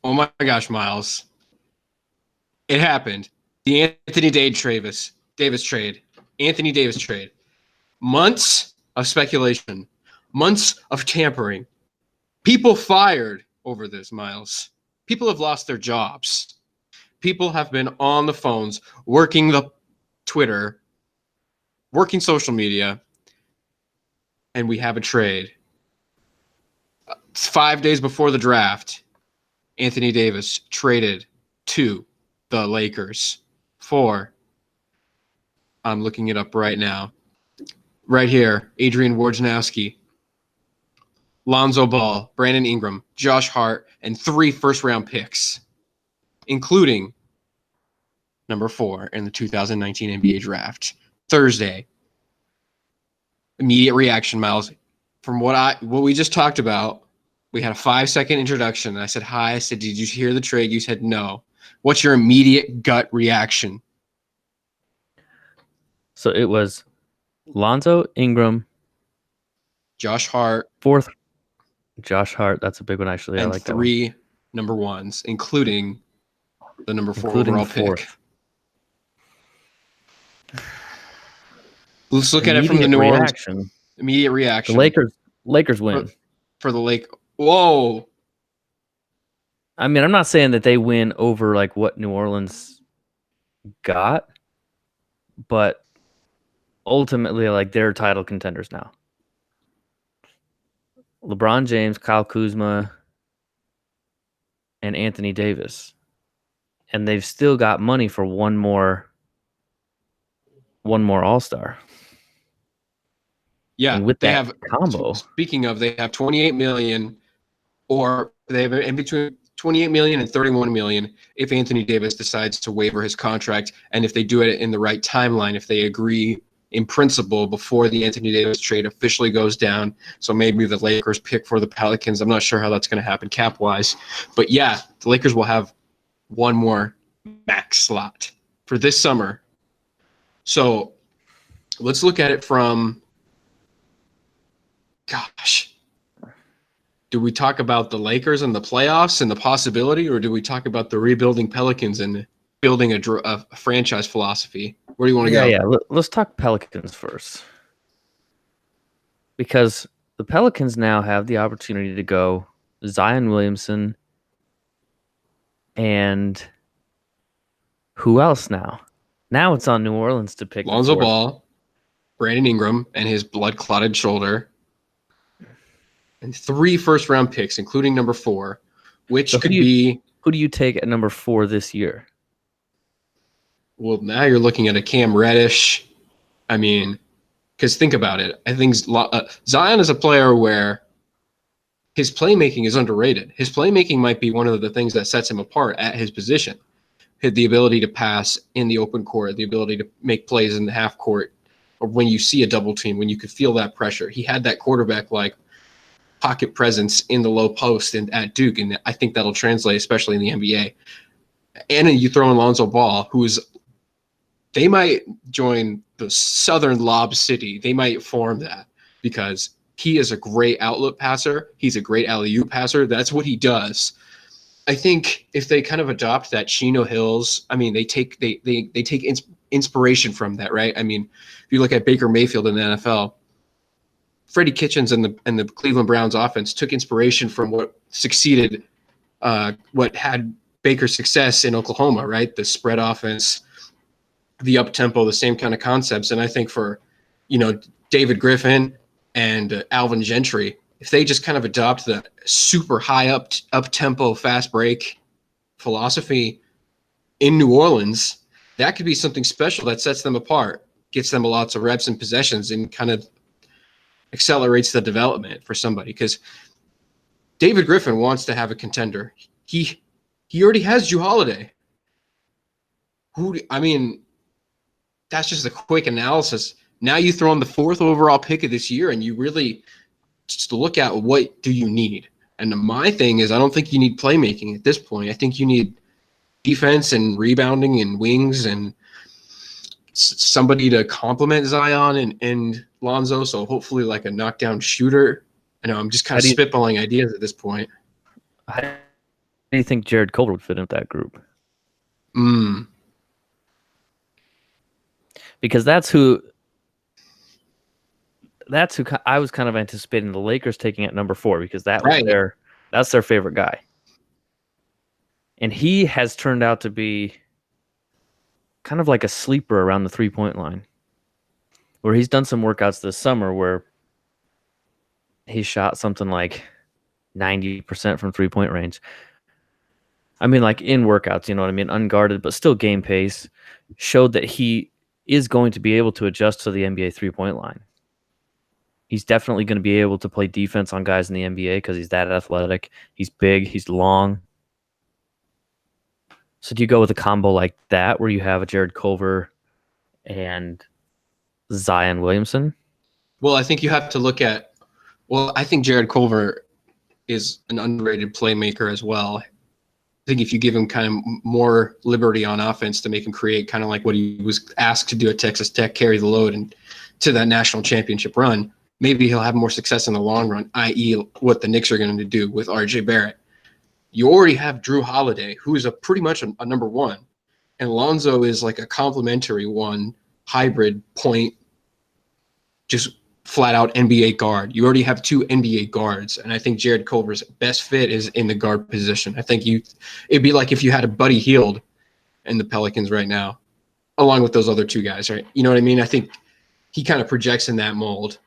Oh my gosh, Miles. It happened. The Anthony Davis trade. Anthony Davis trade. Months of speculation. Months of tampering. People fired over this, Miles. People have lost their jobs. People have been on the phones, working the Twitter, working social media, and we have a trade. 5 days before the draft, Anthony Davis traded to the Lakers for, I'm looking it up right now, right here, Adrian Wojnarowski, Lonzo Ball, Brandon Ingram, Josh Hart, and 3 first-round picks, including number 4 in the 2019 NBA draft. Thursday. Immediate reaction, Miles. From what we just talked about, we had a 5-second introduction. And I said, hi. I said, did you hear the trade? You said, no. What's your immediate gut reaction? So it was Lonzo, Ingram, Josh Hart. 4th, Josh Hart. That's a big one, actually. And I like 3 number 1s, including the number 4 overall pick. Let's look at it from the New Orleans. Immediate reaction. The Lakers win. For the Lake. Whoa. I mean, I'm not saying that they win over like what New Orleans got, but ultimately, like, they're title contenders now. LeBron James, Kyle Kuzma, and Anthony Davis. And they've still got money for one more All-Star. Yeah, and with that combo. Speaking of, they have 28 million, or they have in between 28 million and 31 million if Anthony Davis decides to waiver his contract, and if they do it in the right timeline, if they agree in principle before the Anthony Davis trade officially goes down. So maybe the Lakers pick for the Pelicans. I'm not sure how that's going to happen cap-wise. But yeah, the Lakers will have one more max slot for this summer. So let's look at it from, gosh, do we talk about the Lakers and the playoffs and the possibility, or do we talk about the rebuilding Pelicans and building a franchise philosophy? Where do you want to go? Yeah, let's talk Pelicans first. Because the Pelicans now have the opportunity to go Zion Williamson and who else now? Now it's on New Orleans to pick Lonzo Ball, Brandon Ingram, and his blood-clotted shoulder. And 3 first-round picks, including number 4, which could be... Who do you take at number 4 this year? Well, now you're looking at a Cam Reddish. I mean, because think about it. I think Zion is a player where his playmaking is underrated. His playmaking might be one of the things that sets him apart at his position. The ability to pass in the open court, the ability to make plays in the half court, or when you see a double team, when you could feel that pressure. He had that quarterback-like pocket presence in the low post and at Duke, and I think that'll translate, especially in the NBA. And you throw in Lonzo Ball, they might join the Southern Lob City. They might form that because he is a great outlet passer. He's a great alley-oop passer. That's what he does. I think if they kind of adopt that Chino Hills, I mean, they take inspiration from that, right? I mean, if you look at Baker Mayfield in the NFL, Freddie Kitchens and the Cleveland Browns offense took inspiration from what succeeded, what had Baker's success in Oklahoma, right? The spread offense, the up-tempo, the same kind of concepts. And I think for, David Griffin and Alvin Gentry, if they just kind of adopt the super high up-tempo, fast break philosophy in New Orleans, that could be something special that sets them apart, gets them lots of reps and possessions, and kind of accelerates the development for somebody. Because David Griffin wants to have a contender. He already has Jrue Holiday. That's just a quick analysis. Now you throw in the 4th overall pick of this year, and you really just look at what do you need. And my thing is, I don't think you need playmaking at this point. I think you need defense and rebounding and wings and somebody to complement Zion and Lonzo. So hopefully like a knockdown shooter. I know I'm just kind of spitballing ideas at this point. How do you think Jared Culver would fit in that group? Mm. Because that's who I was kind of anticipating the Lakers taking at number 4 because that was Right. that's their favorite guy. And he has turned out to be kind of like a sleeper around the 3-point line. Where he's done some workouts this summer where he shot something like 90% from 3-point range. I mean, like in workouts, you know what I mean? Unguarded, but still game pace. Showed that he is going to be able to adjust to the NBA 3-point line. He's definitely going to be able to play defense on guys in the NBA because he's that athletic. He's big. He's long. So do you go with a combo like that where you have a Jared Culver and Zion Williamson? Well, I think you have to look at. Well, I think Jared Culver is an underrated playmaker as well. I think if you give him kind of more liberty on offense to make him create, kind of like what he was asked to do at Texas Tech, carry the load and to that national championship run, maybe he'll have more success in the long run, i.e., what the Knicks are going to do with RJ Barrett. You already have Drew Holiday, who is pretty much a number one, and Lonzo is like a complementary one, hybrid point, just flat out NBA guard. You already have 2 NBA guards, and I think Jared Culver's best fit is in the guard position. I think it'd be like if you had a Buddy Hield in the Pelicans right now, along with those other 2 guys, right? You know what I mean? I think he kind of projects in that mold.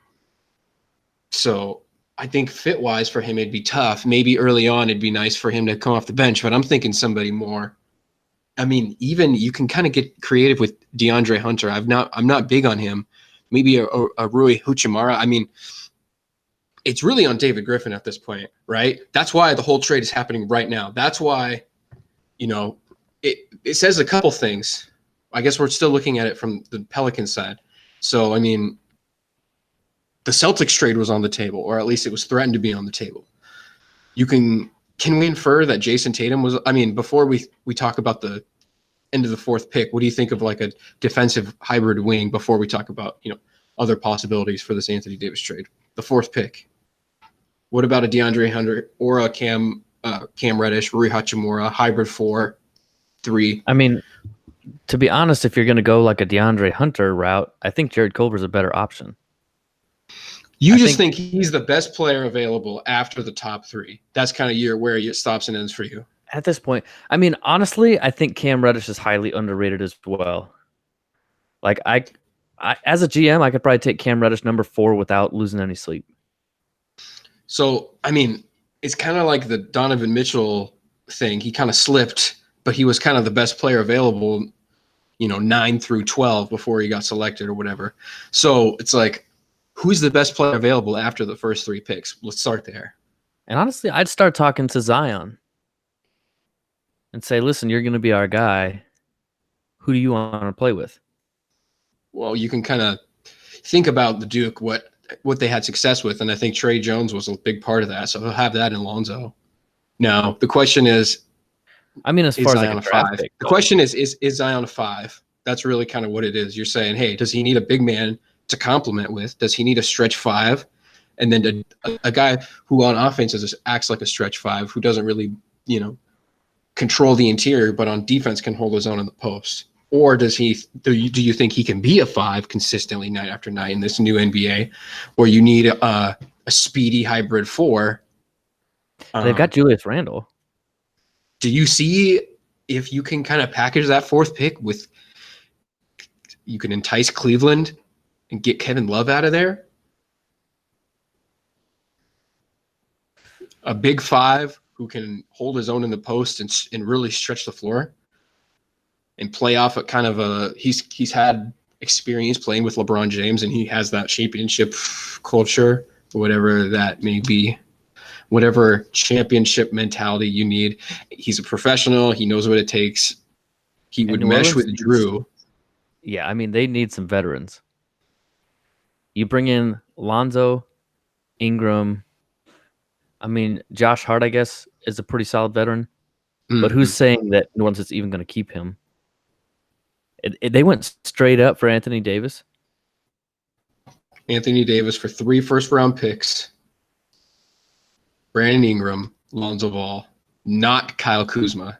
So I think fit-wise for him, it'd be tough. Maybe early on, it'd be nice for him to come off the bench, but I'm thinking somebody more. I mean, even you can kind of get creative with DeAndre Hunter. I'm not big on him. Maybe a Rui Hachimura. I mean, it's really on David Griffin at this point, right? That's why the whole trade is happening right now. That's why, it says a couple things. I guess we're still looking at it from the Pelicans side. So, I mean, the Celtics trade was on the table, or at least it was threatened to be on the table. Can we infer that Jason Tatum was, I mean, before we talk about the end of the 4th pick, what do you think of like a defensive hybrid wing before we talk about, other possibilities for this Anthony Davis trade? The 4th pick. What about a DeAndre Hunter or a Cam Reddish, Rui Hachimura, hybrid 4-3? I mean, to be honest, if you're going to go like a DeAndre Hunter route, I think Jared Culver's a better option. You just think he's the best player available after the top 3. That's kind of where it stops and ends for you. At this point, I mean, honestly, I think Cam Reddish is highly underrated as well. Like I as a GM, I could probably take Cam Reddish number 4 without losing any sleep. So, I mean, it's kind of like the Donovan Mitchell thing. He kind of slipped, but he was kind of the best player available, 9 through 12 before he got selected or whatever. So it's like, who's the best player available after the first 3 picks? Let's start there. And honestly, I'd start talking to Zion and say, listen, you're going to be our guy. Who do you want to play with? Well, you can kind of think about the Duke, what they had success with, and I think Trey Jones was a big part of that. So he'll have that in Lonzo. Now, the question is, I mean, as far as like a draft 5? pick, The question is Zion a 5? That's really kind of what it is. You're saying, hey, does he need a big man to complement with? Does he need a stretch 5? And then a guy who on offense acts like a stretch 5, who doesn't really, control the interior, but on defense can hold his own in the post? Or do you think he can be a 5 consistently night after night in this new NBA, where you need a speedy hybrid 4? They've got Julius Randle. Do you see if you can kind of package that 4th pick with, you can entice Cleveland and get Kevin Love out of there? A big 5 who can hold his own in the post and really stretch the floor and play off a kind of he's had experience playing with LeBron James, and he has that championship culture, whatever that may be, whatever championship mentality you need. He's a professional. He knows what it takes. He would mesh with Drew. Yeah, I mean, they need some veterans. You bring in Lonzo, Ingram. I mean, Josh Hart, I guess, is a pretty solid veteran. Mm-hmm. But who's saying that New Orleans is even going to keep him? They went straight up for Anthony Davis. Anthony Davis for 3 first-round picks. Brandon Ingram, Lonzo Ball. not Kyle Kuzma.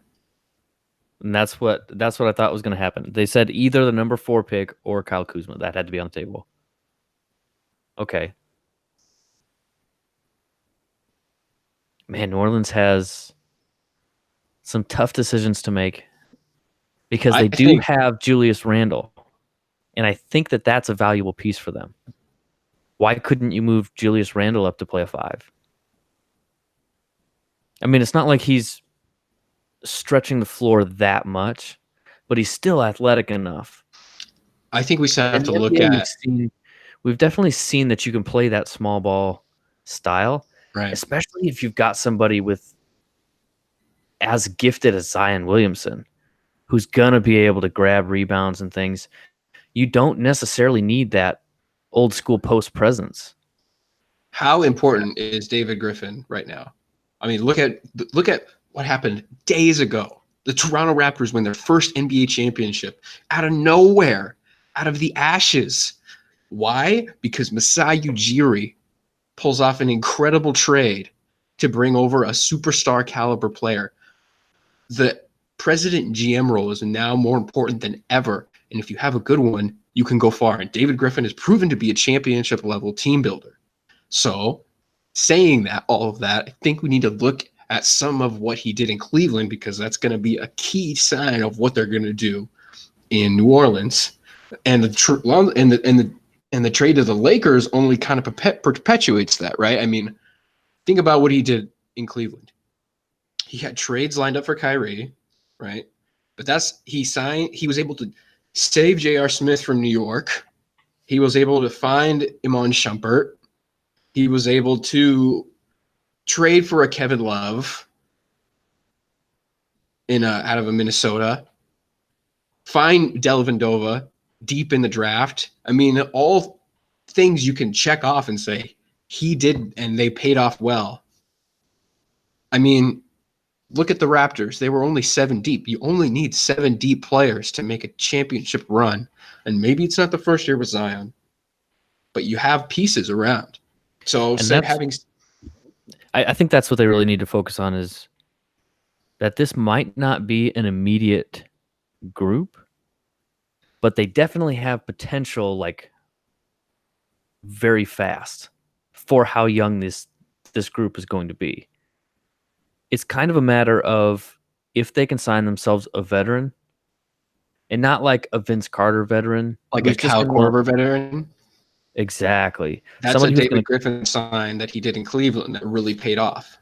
And that's what I thought was going to happen. They said either the number 4 pick or Kyle Kuzma. That had to be on the table. Okay. Man, New Orleans has some tough decisions to make because they do have Julius Randle. And I think that that's a valuable piece for them. Why couldn't you move Julius Randle up to play a 5? I mean, it's not like he's stretching the floor that much, but he's still athletic enough. I think we have to look at. We've definitely seen that you can play that small ball style, right? Especially if you've got somebody with as gifted as Zion Williamson, who's gonna be able to grab rebounds and things. You don't necessarily need that old school post presence. How important is David Griffin right now? I mean, look at what happened days ago. The Toronto Raptors win their first NBA championship out of nowhere, out of the ashes. Why? Because Masai Ujiri pulls off an incredible trade to bring over a superstar caliber player. The president and GM role is now more important than ever. And if you have a good one, you can go far. And David Griffin has proven to be a championship level team builder. So saying that, all of that, I think we need to look at some of what he did in Cleveland, because that's going to be a key sign of what they're going to do in New Orleans. And the trade to the Lakers only kind of perpetuates that, right? I mean, think about what he did in Cleveland. He had trades lined up for Kyrie, right? But he was able to save J.R. Smith from New York. He was able to find Iman Shumpert. He was able to trade for a Kevin Love out of Minnesota. Find Dellavedova deep in the draft. I mean, all things you can check off and say he did, and they paid off well. I mean, look at the Raptors. They were only 7 deep. You only need 7 deep players to make a championship run. And maybe it's not the first year with Zion, but you have pieces around. So I think that's what they really need to focus on, is that this might not be an immediate group, but they definitely have potential, like, very fast for how young this group is going to be. It's kind of a matter of if they can sign themselves a veteran, and not like a Vince Carter veteran, like a Kyle Korver veteran. Exactly. That's a David Griffin sign that he did in Cleveland that really paid off.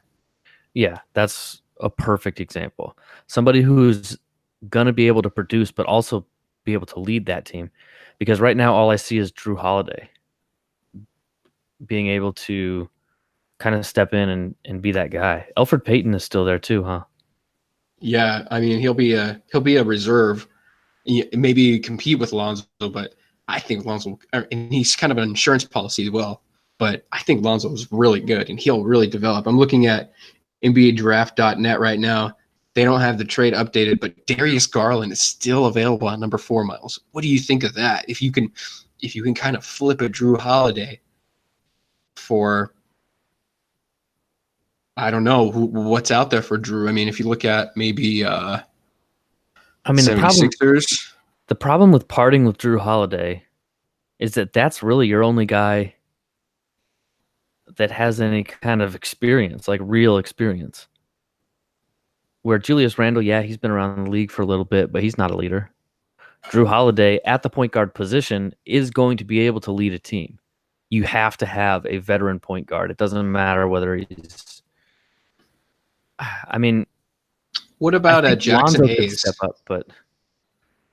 Yeah, that's a perfect example. Somebody who's going to be able to produce, but also be able to lead that team. Because right now, all I see is Drew Holiday being able to kind of step in and be that guy. Elfrid Payton is still there too, huh? Yeah, I mean, he'll be a reserve, maybe compete with Lonzo, but I think Lonzo, and he's kind of an insurance policy as well, but I think Lonzo is really good and he'll really develop. I'm looking at NBADraft.net right now. They don't have the trade updated, but Darius Garland is still available on number 4, Miles. What do you think of that? If you can kind of flip a Drew Holiday for, I don't know what's out there for Drew. I mean, if you look at maybe I mean, the problem with parting with Drew Holiday is that that's really your only guy that has any kind of experience, like real experience. Where Julius Randle, yeah, he's been around the league for a little bit, but he's not a leader. Drew Holiday at the point guard position is going to be able to lead a team. You have to have a veteran point guard. It doesn't matter whether he's, I mean, what about Jackson Hayes? Step up, but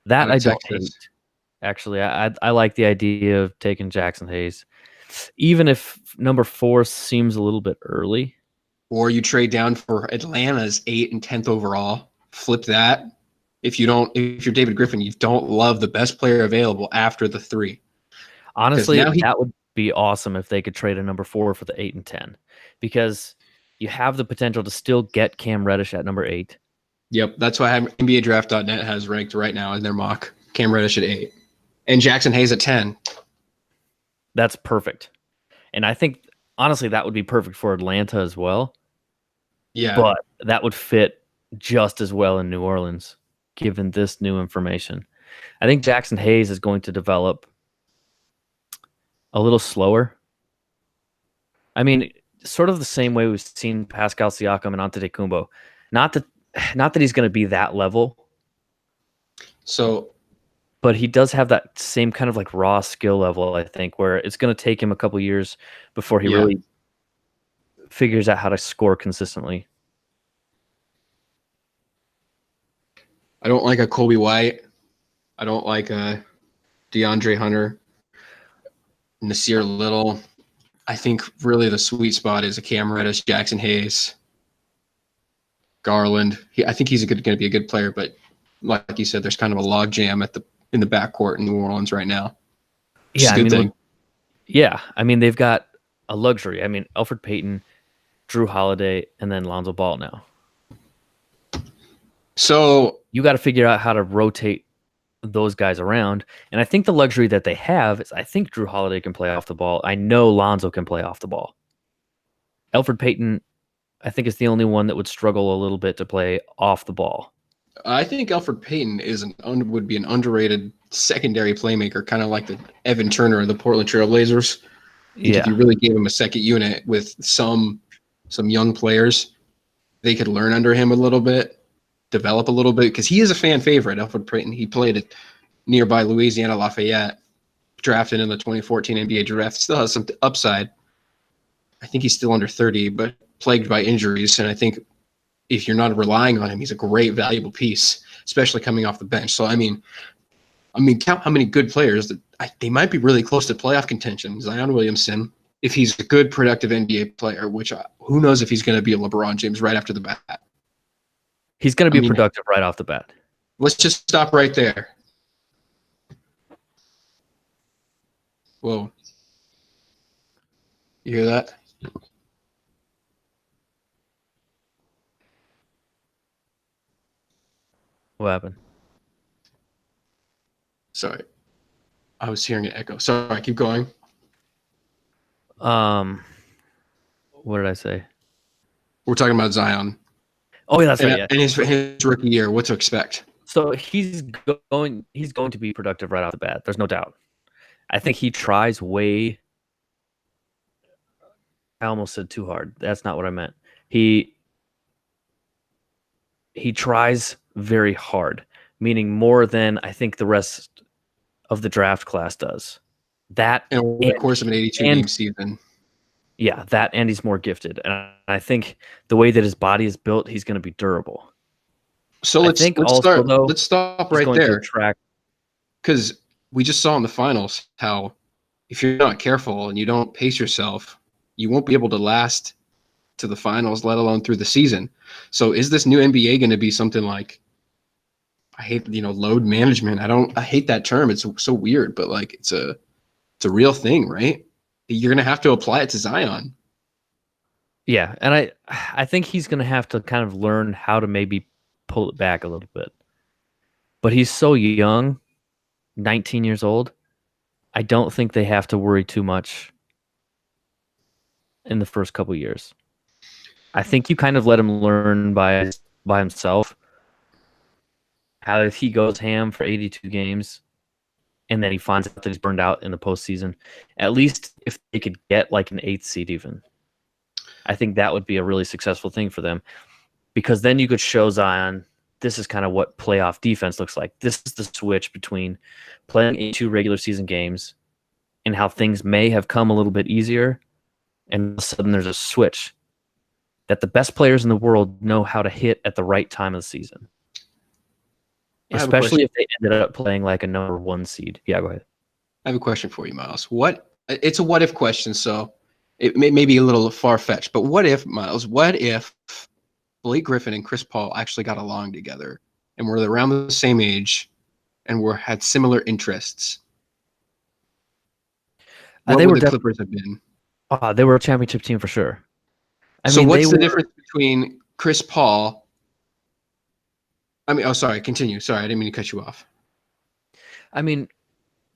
that I don't hate. Actually, I like the idea of taking Jackson Hayes, even if number 4 seems a little bit early. Or you trade down for Atlanta's 8th and 10th overall. Flip that. If you're David Griffin, you don't love the best player available after the 3. Honestly, that would be awesome if they could trade a number 4 for the 8 and 10, because you have the potential to still get Cam Reddish at number 8. Yep, that's why NBADraft.net has ranked right now in their mock Cam Reddish at 8 and Jackson Hayes at 10. That's perfect. And I think, honestly, that would be perfect for Atlanta as well. Yeah, but that would fit just as well in New Orleans, given this new information. I think Jackson Hayes is going to develop a little slower. I mean, sort of the same way we've seen Pascal Siakam and Antetokounmpo. Not that, not that he's going to be that level, so but he does have that same kind of like raw skill level. I think where it's going to take him a couple years before he yeah, really figures out how to score consistently. I don't like a Kobe White. I don't like a DeAndre Hunter, Nasir Little. I think really the sweet spot is a Cam Reddish, Jackson Hayes, Garland. I think he's going to be a good player, but like you said, there's kind of a log jam in the backcourt in New Orleans right now, which is Yeah, a good thing. I mean they've got a luxury. I mean Elfrid Payton, Drew Holiday, and then Lonzo Ball now. So You got to figure out how to rotate those guys around. And I think the luxury that they have is I think Drew Holiday can play off the ball. I know Lonzo can play off the ball. Elfrid Payton, I think, is the only one that would struggle a little bit to play off the ball. I think Elfrid Payton would be an underrated secondary playmaker, kind of like the Evan Turner of the Portland Trailblazers. I think if you really gave him a second unit with some young players, they could learn under him a little bit, develop a little bit, because he is a fan favorite, Elfrid Payton. He played at nearby Louisiana Lafayette, drafted in the 2014 NBA draft. Still has some upside. I think he's still under 30, but plagued by injuries. And I think if you're not relying on him, he's a great, valuable piece, especially coming off the bench. So, I mean, count how many good players that they might be really close to playoff contention. Zion Williamson, if he's a good, productive NBA player, which who knows if he's going to be a LeBron James right after the bat. He's going to be productive right off the bat. Let's just stop right there. Whoa. You hear that? What happened? Sorry. I was hearing an echo. Sorry, keep going. What did I say? We're talking about Zion. Oh, yeah, that's right. Yeah. And his rookie year, what to expect. So he's going to be productive right off the bat. There's no doubt. I think he tries way. I almost said too hard. That's not what I meant. He tries very hard, meaning more than I think the rest of the draft class does. That in the course of an 82-game season. Yeah, that and he's more gifted. And I think the way that his body is built, he's going to be durable. So let's stop right there. Because we just saw in the finals how if you're not careful and you don't pace yourself, you won't be able to last to the finals, let alone through the season. So is this new NBA going to be something like, I hate, load management. I hate that term. It's so weird, but like it's a real thing, right? You're going to have to apply it to Zion. Yeah, and I think he's going to have to kind of learn how to maybe pull it back a little bit. But he's so young, 19 years old. I don't think they have to worry too much in the first couple years. I think you kind of let him learn by himself. How if he goes ham for 82 games and then he finds out that he's burned out in the postseason, at least if they could get like an 8th seed even, I think that would be a really successful thing for them, because then you could show Zion this is kind of what playoff defense looks like. This is the switch between playing 82 regular season games and how things may have come a little bit easier, and all of a sudden there's a switch that the best players in the world know how to hit at the right time of the season. Especially if they ended up playing like a number 1 seed. Yeah, go ahead. I have a question for you, Miles. It's a what if question, so it may be a little far-fetched, but what if, Miles, what if Blake Griffin and Chris Paul actually got along together and were around the same age and had similar interests? What would the Clippers have been? They were a championship team for sure. So what's the difference between Chris Paul? Sorry, continue. Sorry, I didn't mean to cut you off. I mean,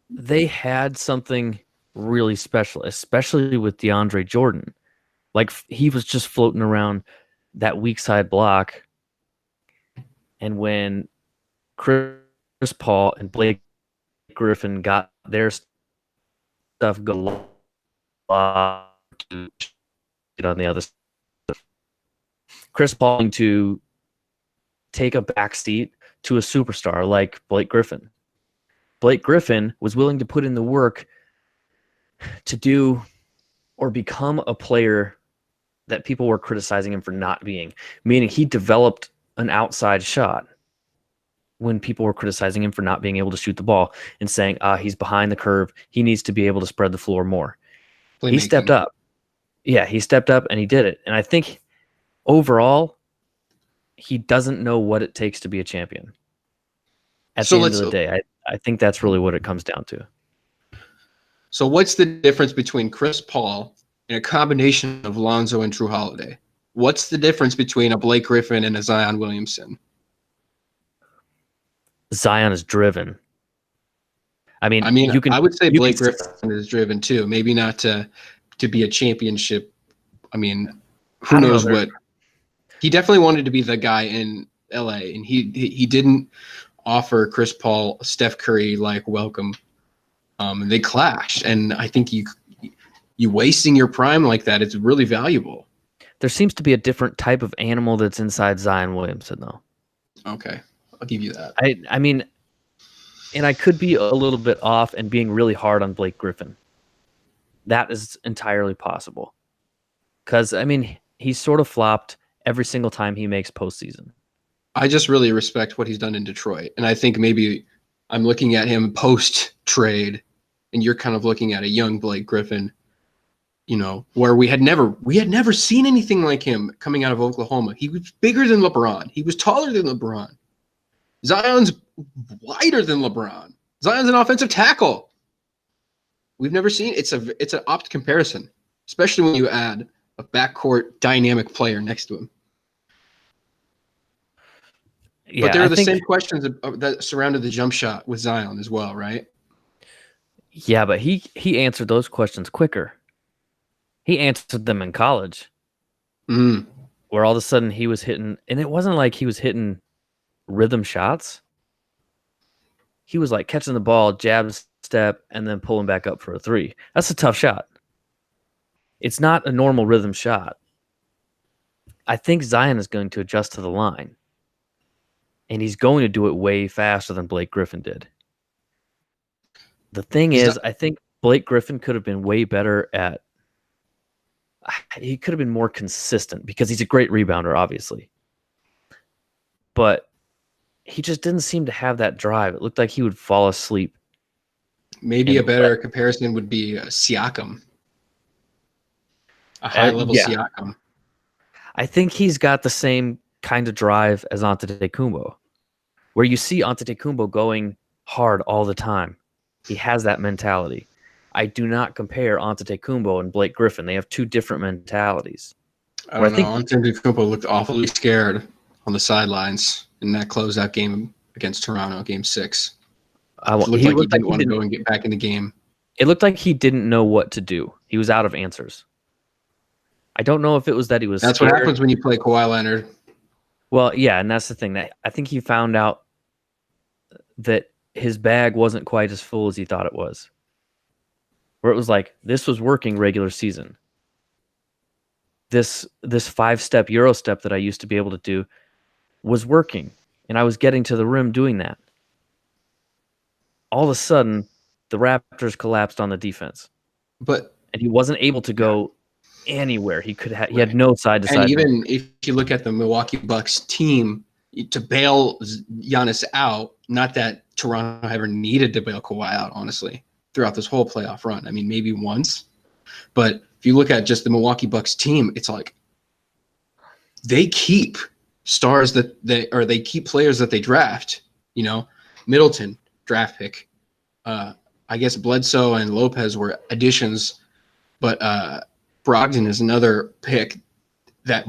they had something really special, especially with DeAndre Jordan. Like, he was just floating around that weak side block. And when Chris Paul and Blake Griffin got their stuff going on the other side, Chris Paul to take a backseat to a superstar like Blake Griffin. Blake Griffin was willing to put in the work to do or become a player that people were criticizing him for not being, meaning he developed an outside shot when people were criticizing him for not being able to shoot the ball and saying, he's behind the curve. He needs to be able to spread the floor more. He stepped up. Yeah, he stepped up and he did it. And I think overall, he doesn't know what it takes to be a champion. At the end of the day, I think that's really what it comes down to. So what's the difference between Chris Paul and a combination of Lonzo and Drew Holiday? What's the difference between a Blake Griffin and a Zion Williamson? Zion is driven. I mean, I would say Blake Griffin is driven too. Maybe not to be a championship. I mean, who knows what? He definitely wanted to be the guy in LA, and he didn't offer Chris Paul a Steph Curry like welcome. They clashed, and I think you wasting your prime like that, it's really valuable. There seems to be a different type of animal that's inside Zion Williamson, though. Okay, I'll give you that. I mean, and I could be a little bit off and being really hard on Blake Griffin. That is entirely possible. Because, I mean, he's sort of flopped every single time he makes postseason. I just really respect what he's done in Detroit. And I think maybe I'm looking at him post-trade, and you're kind of looking at a young Blake Griffin, you know, where we had never seen anything like him coming out of Oklahoma. He was bigger than LeBron. He was taller than LeBron. Zion's wider than LeBron. Zion's an offensive tackle. We've never seen it's an opt comparison, especially when you add a backcourt dynamic player next to him. Yeah, but there are the same questions that surrounded the jump shot with Zion as well, right? Yeah, but he answered those questions quicker. He answered them in college, where all of a sudden he was hitting, and it wasn't like he was hitting rhythm shots. He was like catching the ball, jab step, and then pulling back up for a three. That's a tough shot. It's not a normal rhythm shot. I think Zion is going to adjust to the line, and he's going to do it way faster than Blake Griffin did. The thing is, I think Blake Griffin could have been way better at. He could have been more consistent because he's a great rebounder, obviously. But he just didn't seem to have that drive. It looked like he would fall asleep. Maybe a better comparison would be Siakam. A high-level Siakam. I think he's got the same kind of drive as Antetokounmpo, where you see Antetokounmpo going hard all the time. He has that mentality. I do not compare Antetokounmpo and Blake Griffin. They have two different mentalities. I don't know. Antetokounmpo looked awfully scared on the sidelines in that closeout game against Toronto, Game 6. It looked like he didn't want to go and get back in the game. It looked like he didn't know what to do. He was out of answers. I don't know if it was that he was That's scared. What happens when you play Kawhi Leonard. Well, yeah, and that's the thing. That I think he found out that his bag wasn't quite as full as he thought it was. Where it was like, this was working regular season. This 5-step Euro step that I used to be able to do was working, and I was getting to the rim doing that. All of a sudden, the Raptors collapsed on the defense, and he wasn't able to go anywhere. He had no side to side. And even if you look at the Milwaukee Bucks team to bail Giannis out, not that Toronto ever needed to bail Kawhi out, honestly, throughout this whole playoff run. I mean, maybe once, but if you look at just the Milwaukee Bucks team, it's like they keep stars they keep players that they draft. You know, Middleton draft pick. I guess Bledsoe and Lopez were additions, but Brogdon is another pick that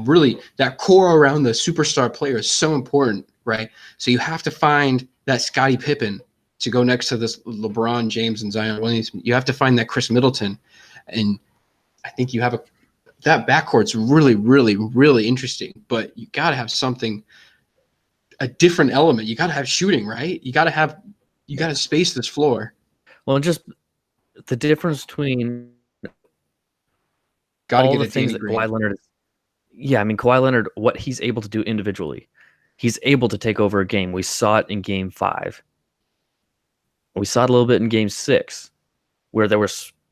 core around the superstar player is so important, right? So you have to find that Scottie Pippen to go next to this LeBron James and Zion Williamson. You have to find that Chris Middleton, and I think you have that backcourt's really, really, really interesting. But you got to have something, a different element. You got to have shooting, right? You got to space this floor. Well, and just the difference between Got to all get the a things Danny that Green. Kawhi Leonard is. Yeah, I mean, Kawhi Leonard, what he's able to do individually, he's able to take over a game. We saw it in Game 5. We saw it a little bit in Game 6, where there were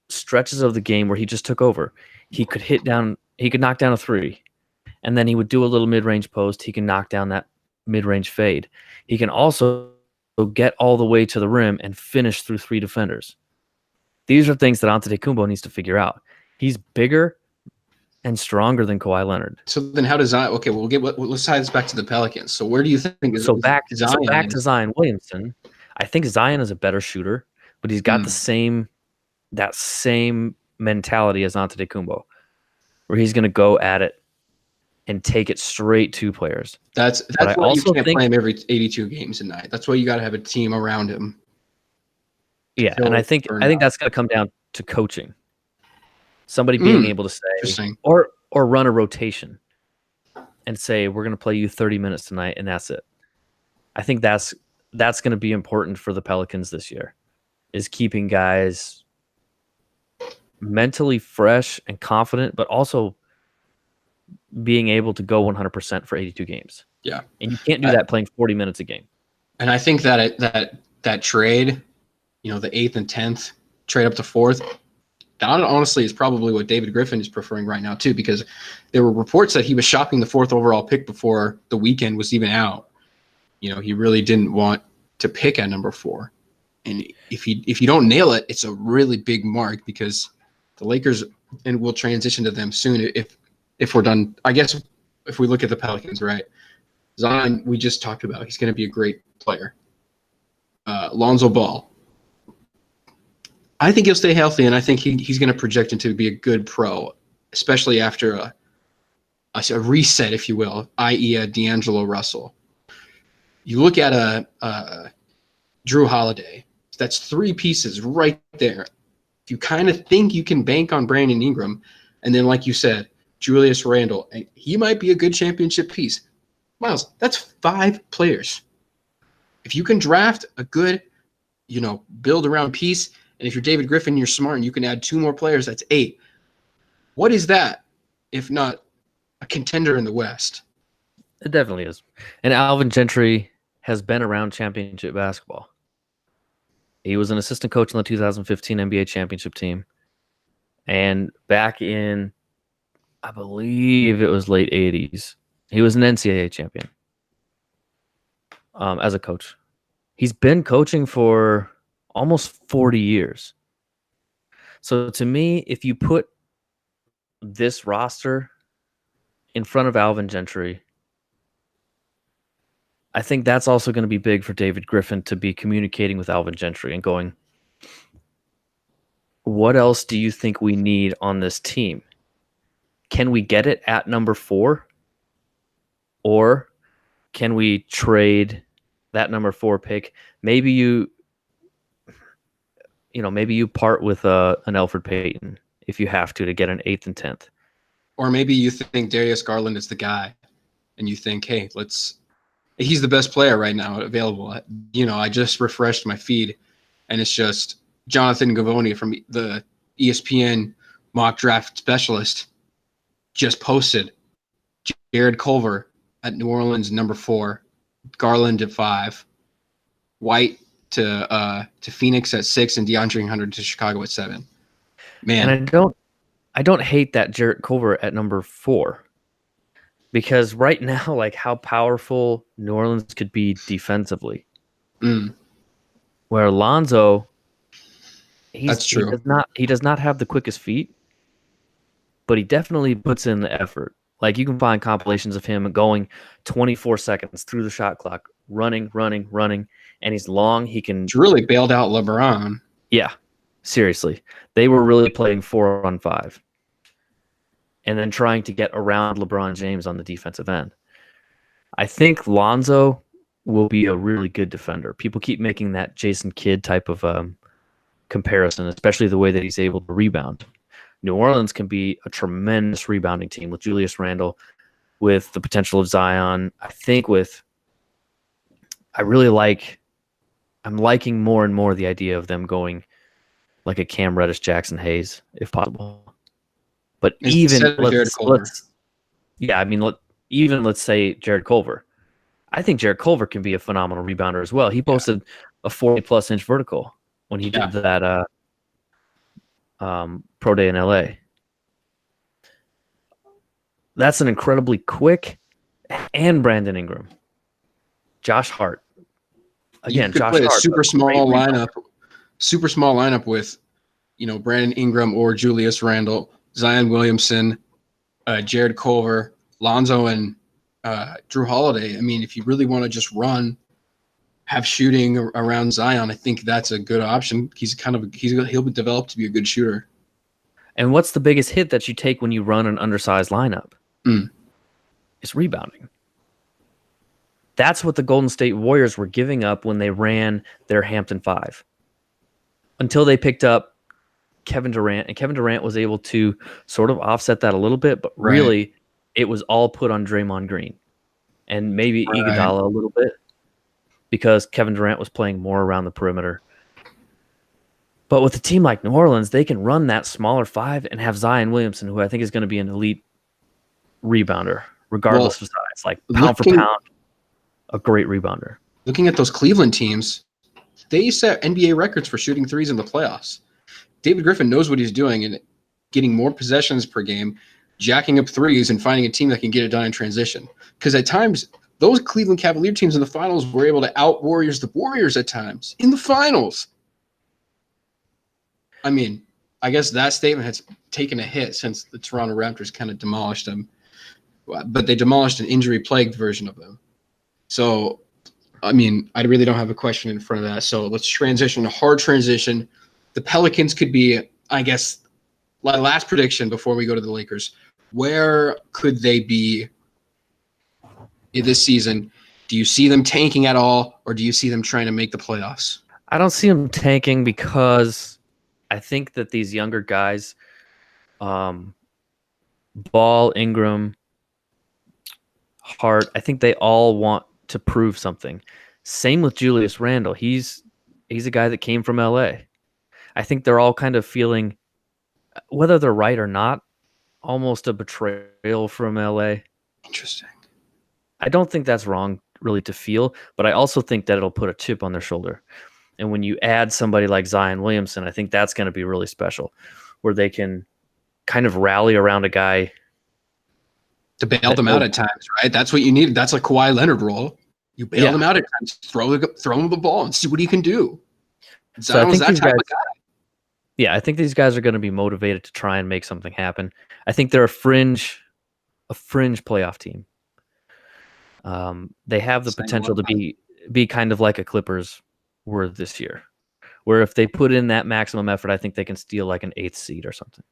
stretches of the game where he just took over. He could knock down a three, and then he would do a little mid-range post. He can knock down that mid-range fade. He can also get all the way to the rim and finish through 3 defenders. These are things that Antetokounmpo needs to figure out. He's bigger and stronger than Kawhi Leonard. So then how does Zion? Okay, let's tie this back to the Pelicans. So where do you think Back Zion to Zion Williamson. I think Zion is a better shooter, but he's got that same mentality as Antetokounmpo, where he's going to go at it and take it straight to players. That's why you can't play him every 82 games a night. That's why you got to have a team around him. Yeah, and I think that's going to come down to coaching. Somebody being able to say or run a rotation and say, we're going to play you 30 minutes tonight, and that's it. I think that's going to be important for the Pelicans this year, is keeping guys mentally fresh and confident, but also being able to go 100% for 82 games. Yeah. And you can't do that playing 40 minutes a game. And I think that trade, the 8th and 10th, trade up to 4th, that honestly is probably what David Griffin is preferring right now too, because there were reports that he was shopping the 4th overall pick before the weekend was even out. He really didn't want to pick at number 4. And if you don't nail it, it's a really big mark, because the Lakers, and we'll transition to them soon if we're done. I guess if we look at the Pelicans, right? Zion, we just talked about, he's going to be a great player. Lonzo Ball, I think he'll stay healthy, and I think he's going to project into be a good pro, especially after a reset, if you will, i.e. a D'Angelo Russell. You look at a Drew Holiday. That's 3 pieces right there. If you kind of think you can bank on Brandon Ingram, and then like you said, Julius Randle, he might be a good championship piece. Miles, that's 5 players. If you can draft a good, build around piece, and if you're David Griffin, you're smart, and you can add 2 more players, that's 8. What is that if not a contender in the West? It definitely is. And Alvin Gentry has been around championship basketball. He was an assistant coach on the 2015 NBA championship team. And back in, I believe it was late 80s, he was an NCAA champion as a coach. He's been coaching for almost 40 years. So to me, if you put this roster in front of Alvin Gentry, I think that's also going to be big for David Griffin to be communicating with Alvin Gentry and going, what else do you think we need on this team? Can we get it at number 4? Or can we trade that number 4 pick? Maybe you part with an Elfrid Payton if you have to get an 8th and 10th. Or maybe you think Darius Garland is the guy, and you think, hey, he's the best player right now available. I just refreshed my feed, and it's just Jonathan Givony from the ESPN mock draft specialist just posted Jared Culver at New Orleans number 4, Garland at 5, White to Phoenix at 6, and DeAndre Hunter to Chicago at 7. Man, and I don't hate that Jarrett Culver at number 4, because right now, like how powerful New Orleans could be defensively, where Lonzo, that's true. He does not have the quickest feet, but he definitely puts in the effort. Like you can find compilations of him going 24 seconds through the shot clock, running, and he's long. He can really bailed out LeBron. Yeah, seriously, they were really playing 4-on-5, and then trying to get around LeBron James on the defensive end. I think Lonzo will be a really good defender. People keep making that Jason Kidd type of comparison, especially the way that he's able to rebound. New Orleans can be a tremendous rebounding team with Julius Randle, with the potential of Zion. I'm liking more and more the idea of them going like a Cam Reddish, Jackson Hayes, if possible. But Instead of Jared Culver. let's say Jared Culver. I think Jared Culver can be a phenomenal rebounder as well. He posted a 40-plus inch vertical when he did that pro day in LA. That's an incredibly quick, and Brandon Ingram, Josh Hart. Again, you could Josh play a Hart, super small lineup with, Brandon Ingram or Julius Randle, Zion Williamson, Jared Culver, Lonzo, and Drew Holiday. I mean, if you really want to just have shooting around Zion, I think that's a good option. He'll be developed to be a good shooter. And what's the biggest hit that you take when you run an undersized lineup? It's rebounding. That's what the Golden State Warriors were giving up when they ran their Hampton Five, until they picked up Kevin Durant, and Kevin Durant was able to sort of offset that a little bit, but really it was all put on Draymond Green and maybe Iguodala a little bit, because Kevin Durant was playing more around the perimeter. But with a team like New Orleans, they can run that smaller five and have Zion Williamson, who I think is going to be an elite rebounder, regardless of size. Like pound for pound, a great rebounder. Looking at those Cleveland teams, they set NBA records for shooting threes in the playoffs. David Griffin knows what he's doing and getting more possessions per game, jacking up threes, and finding a team that can get it done in transition. Because at times, those Cleveland Cavalier teams in the finals were able to out-Warriors the Warriors at times in the finals. I mean, I guess that statement has taken a hit since the Toronto Raptors kind of demolished them. But they demolished an injury-plagued version of them. So, I mean, I really don't have a question in front of that. So let's transition, a hard transition. The Pelicans could be, I guess, my last prediction before we go to the Lakers. Where could they be this season? Do you see them tanking at all, or do you see them trying to make the playoffs? I don't see them tanking, because I think that these younger guys, Ball, Ingram, Hart, I think they all want to prove something. Same with Julius Randle. He's a guy that came from LA. I think they're all kind of feeling, whether they're right or not, almost a betrayal from LA. Interesting. I don't think that's wrong, really, to feel, but I also think that it'll put a chip on their shoulder. And when you add somebody like Zion Williamson, I think that's going to be really special, where they can kind of rally around a guy to bail them out at times, right? That's what you need. That's a Kawhi Leonard role. You bail them out at times, throw him the ball and see what he can do. So I think that type of guy. Yeah, I think these guys are going to be motivated to try and make something happen. I think they're a fringe playoff team. They have the potential to be kind of like a Clippers were this year, where if they put in that maximum effort, I think they can steal like an 8th seed or something.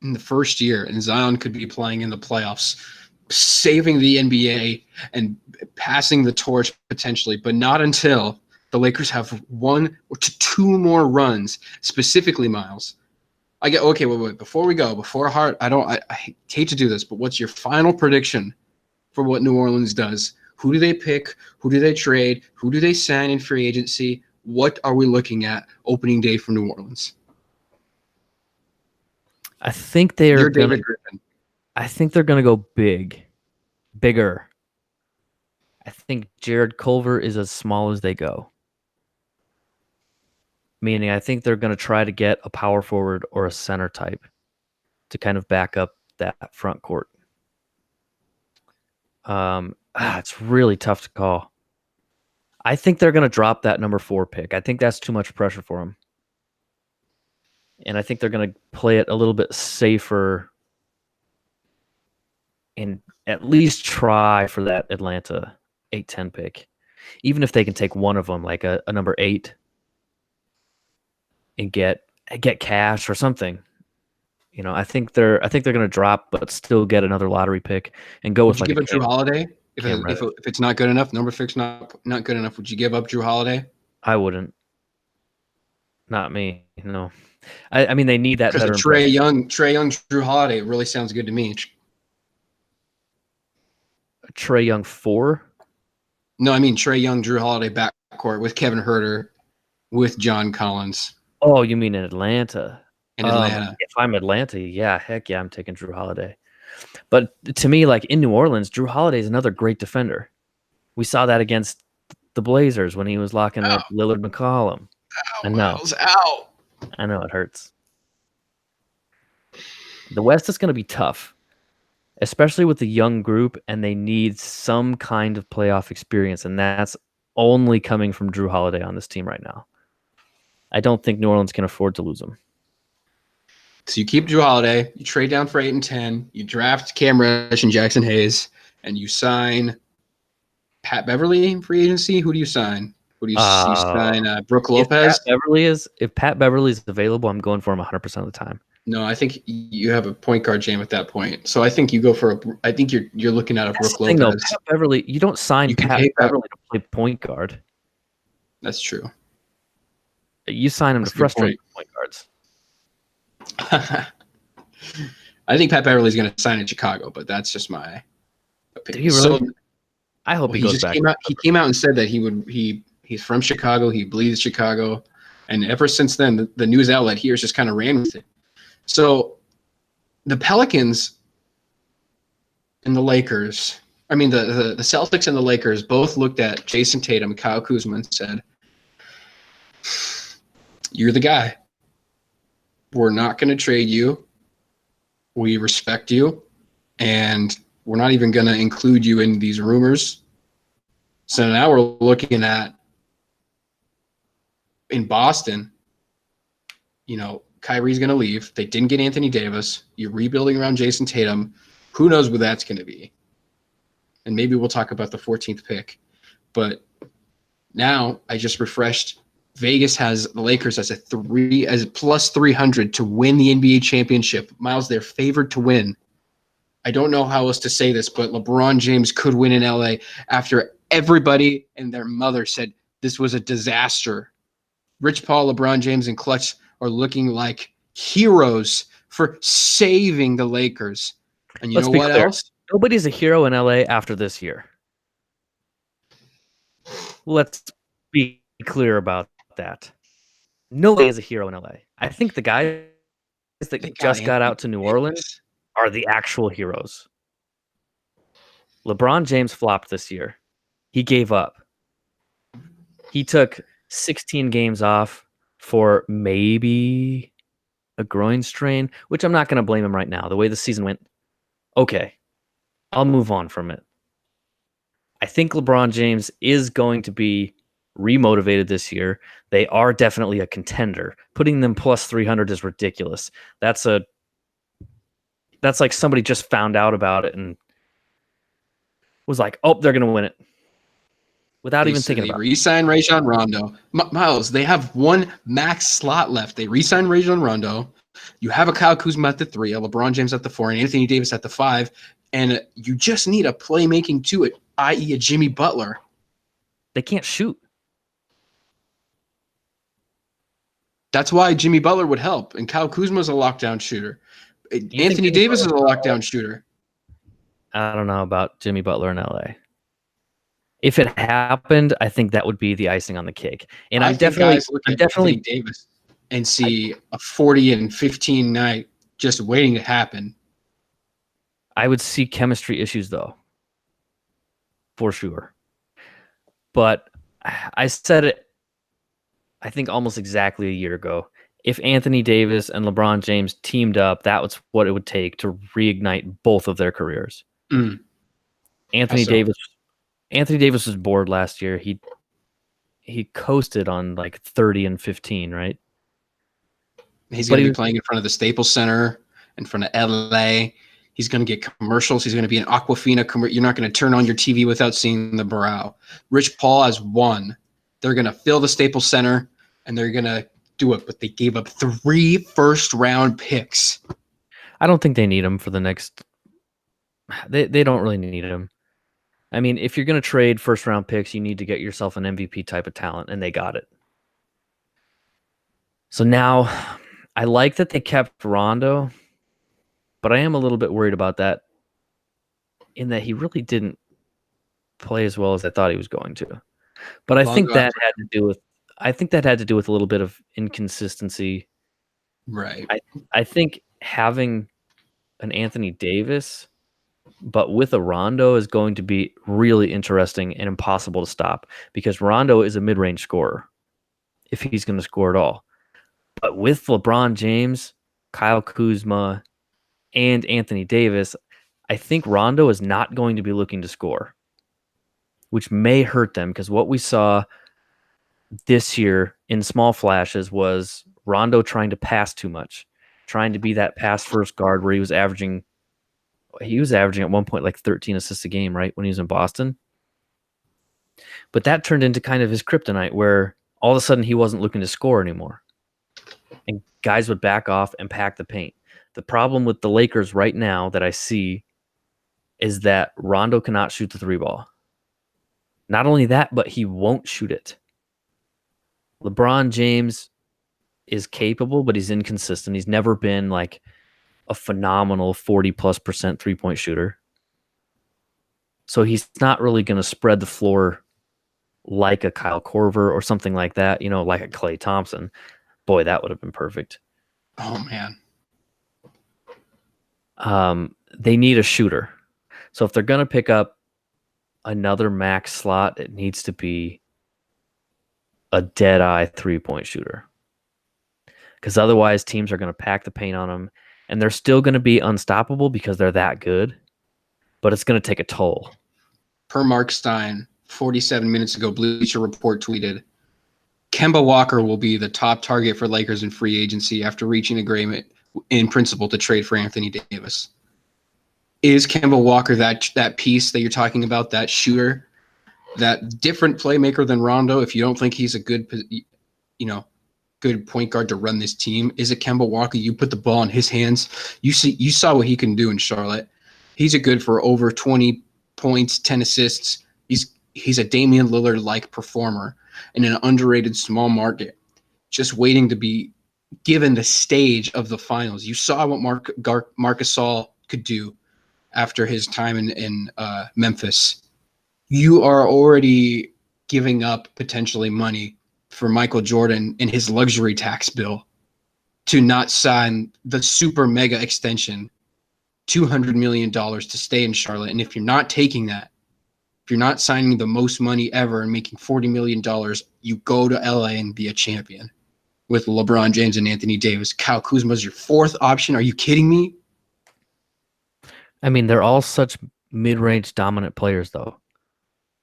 In the first year, and Zion could be playing in the playoffs, saving the NBA and passing the torch potentially, but not until the Lakers have 1 or 2 more runs, specifically, Miles. Wait. Before we go, before Hart, I hate to do this, but what's your final prediction for what New Orleans does? Who do they pick? Who do they trade? Who do they sign in free agency? What are we looking at opening day for New Orleans? I think they're going to go bigger. I think Jared Culver is as small as they go. Meaning, I think they're going to try to get a power forward or a center type to kind of back up that front court. It's really tough to call. I think they're going to drop that number 4 pick. I think that's too much pressure for them. And I think they're going to play it a little bit safer and at least try for that Atlanta 8-10 pick. Even if they can take one of them, like a number 8, and get cash or something. I think they're going to drop, but still get another lottery pick and go with like give up Drew Holiday. If it's not good enough, number 6 not good enough, would you give up Drew Holiday? I wouldn't. Not me. No. I mean, they need that Because veteran Trey presence. Young, Drew Holiday really sounds good to me. Trey Young 4. No, I mean Trey Young, Drew Holiday backcourt with Kevin Herter, with John Collins Oh, you mean in Atlanta? in Atlanta. If I'm Atlanta, yeah, heck yeah, I'm taking Drew Holiday. But to me, like in New Orleans, Drew Holiday is another great defender. We saw that against the Blazers when he was locking Oh, up Lillard McCollum. I know, Miles out. I know it hurts. The West is going to be tough, especially with the young group, and they need some kind of playoff experience, and that's only coming from Drew Holiday on this team right now. I don't think New Orleans can afford to lose him. So you keep Drew Holiday, you trade down for 8 and 10, you draft Cam Reddish and Jackson Hayes, and you sign Pat Beverly in free agency. Who do you sign? Who do you sign? Brooke Lopez? If Pat Beverly is available, I'm going for him 100% of the time. No, I think you have a point guard jam at that point. So I think you go for I think you're looking at a That's Brooke the thing, though. Lopez. Pat Beverly, you don't sign You can Pat pay Pat. Beverly to play point guard. That's true. You sign him That's to a good frustrate point guards. I think Pat Beverly's going to sign in Chicago, but that's just my opinion. Did he really? So, I hope well, he he goes just back. came out and said that he's from Chicago. He bleeds Chicago, and ever since then, the news outlet here has just kind of ran with it. So, the Pelicans and the Lakers, I mean the Celtics and the Lakers both looked at Jason Tatum and Kyle Kuzma and said, "You're the guy. We're not going to trade you. We respect you, and we're not even going to include you in these rumors." So now we're looking at in Boston, Kyrie's going to leave. They didn't get Anthony Davis. You're rebuilding around Jason Tatum. Who knows what that's going to be? And maybe we'll talk about the 14th pick. But now I just refreshed. Vegas has the Lakers as plus 300 to win the NBA championship. Miles, they're favored to win. I don't know how else to say this, but LeBron James could win in LA after everybody and their mother said this was a disaster. Rich Paul, LeBron James, and Clutch are looking like heroes for saving the Lakers. And you Let's know be what clear. else? Nobody's a hero in LA after this year. Let's be clear about that. Nobody is a hero in LA. I think the guys that just got out to New Orleans are the actual heroes. LeBron James flopped this year. He gave up. He took 16 games off for maybe a groin strain, which I'm not going to blame him right now. The way the season went, okay, I'll move on from it. I think LeBron James is going to be remotivated this year. They are definitely a contender. Putting them plus 300 is ridiculous. That's like somebody just found out about it and was like, oh, they're going to win it. Without even thinking about it. They re-signed Rajon Rondo. Miles, they have one max slot left. They re-signed Rajon Rondo. You have a Kyle Kuzma at the 3, a LeBron James at the 4, and Anthony Davis at the 5, and you just need a playmaking to it, i.e. a Jimmy Butler. They can't shoot. That's why Jimmy Butler would help, and Kyle Kuzma is a lockdown shooter. Anthony Davis is a lockdown shooter. I don't know about Jimmy Butler in LA. If it happened, I think that would be the icing on the cake. And I'm definitely Anthony Davis and see a 40 and 15 night just waiting to happen. I would see chemistry issues though, for sure. But I said it, I think almost exactly a year ago. If Anthony Davis and LeBron James teamed up, that was what it would take to reignite both of their careers. Anthony Davis was bored last year. He coasted on like 30 and 15, right? He's going to be playing in front of the Staples Center, in front of LA. He's going to get commercials. He's going to be an Aquafina. You're not going to turn on your TV without seeing the brow. Rich Paul has won. They're going to fill the Staples Center, and they're going to do it. But they gave up 3 first-round picks. I don't think they need him for the next. They don't really need him. I mean, if you're going to trade first-round picks, you need to get yourself an MVP type of talent, and they got it. So now I like that they kept Rondo, but I am a little bit worried about that in that he really didn't play as well as I thought he was going to. But I think Lonzo that after, had to do with a little bit of inconsistency. right. I think having an Anthony Davis, but with a Rondo, is going to be really interesting and impossible to stop because Rondo is a mid-range scorer if he's going to score at all. But with LeBron James, Kyle Kuzma, and Anthony Davis, I think Rondo is not going to be looking to score, which may hurt them because what we saw this year in small flashes was Rondo trying to pass too much, trying to be that pass first guard where he was averaging at one point like 13 assists a game, right? When he was in Boston. But that turned into kind of his kryptonite where all of a sudden he wasn't looking to score anymore. And guys would back off and pack the paint. The problem with the Lakers right now that I see is that Rondo cannot shoot the three ball. Not only that, but he won't shoot it. LeBron James is capable, but he's inconsistent. He's never been like a phenomenal 40+% 3-point shooter. So he's not really going to spread the floor like a Kyle Korver or something like that, like a Klay Thompson. Boy, that would have been perfect. Oh man. They need a shooter. So if they're going to pick up another max slot, it needs to be a dead-eye 3-point shooter. Because otherwise teams are going to pack the paint on them, and they're still going to be unstoppable because they're that good, but it's going to take a toll. Per Mark Stein, 47 minutes ago, Bleacher Report tweeted, Kemba Walker will be the top target for Lakers in free agency after reaching agreement in principle to trade for Anthony Davis. Is Kemba Walker that piece that you're talking about, that shooter, that different playmaker than Rondo? If you don't think he's a good point guard to run this team, is it Kemba Walker? You put the ball in his hands. You saw what he can do in Charlotte. He's a good for over 20 points, 10 assists. He's a Damian Lillard-like performer in an underrated small market, just waiting to be given the stage of the finals. You saw what Marc Gasol could do after his time in Memphis. You are already giving up potentially money for Michael Jordan in his luxury tax bill to not sign the super mega extension, $200 million to stay in Charlotte. And if you're not taking that, if you're not signing the most money ever and making $40 million, you go to LA and be a champion with LeBron James and Anthony Davis. Kyle Kuzma is your fourth option. Are you kidding me? I mean, they're all such mid-range dominant players, though.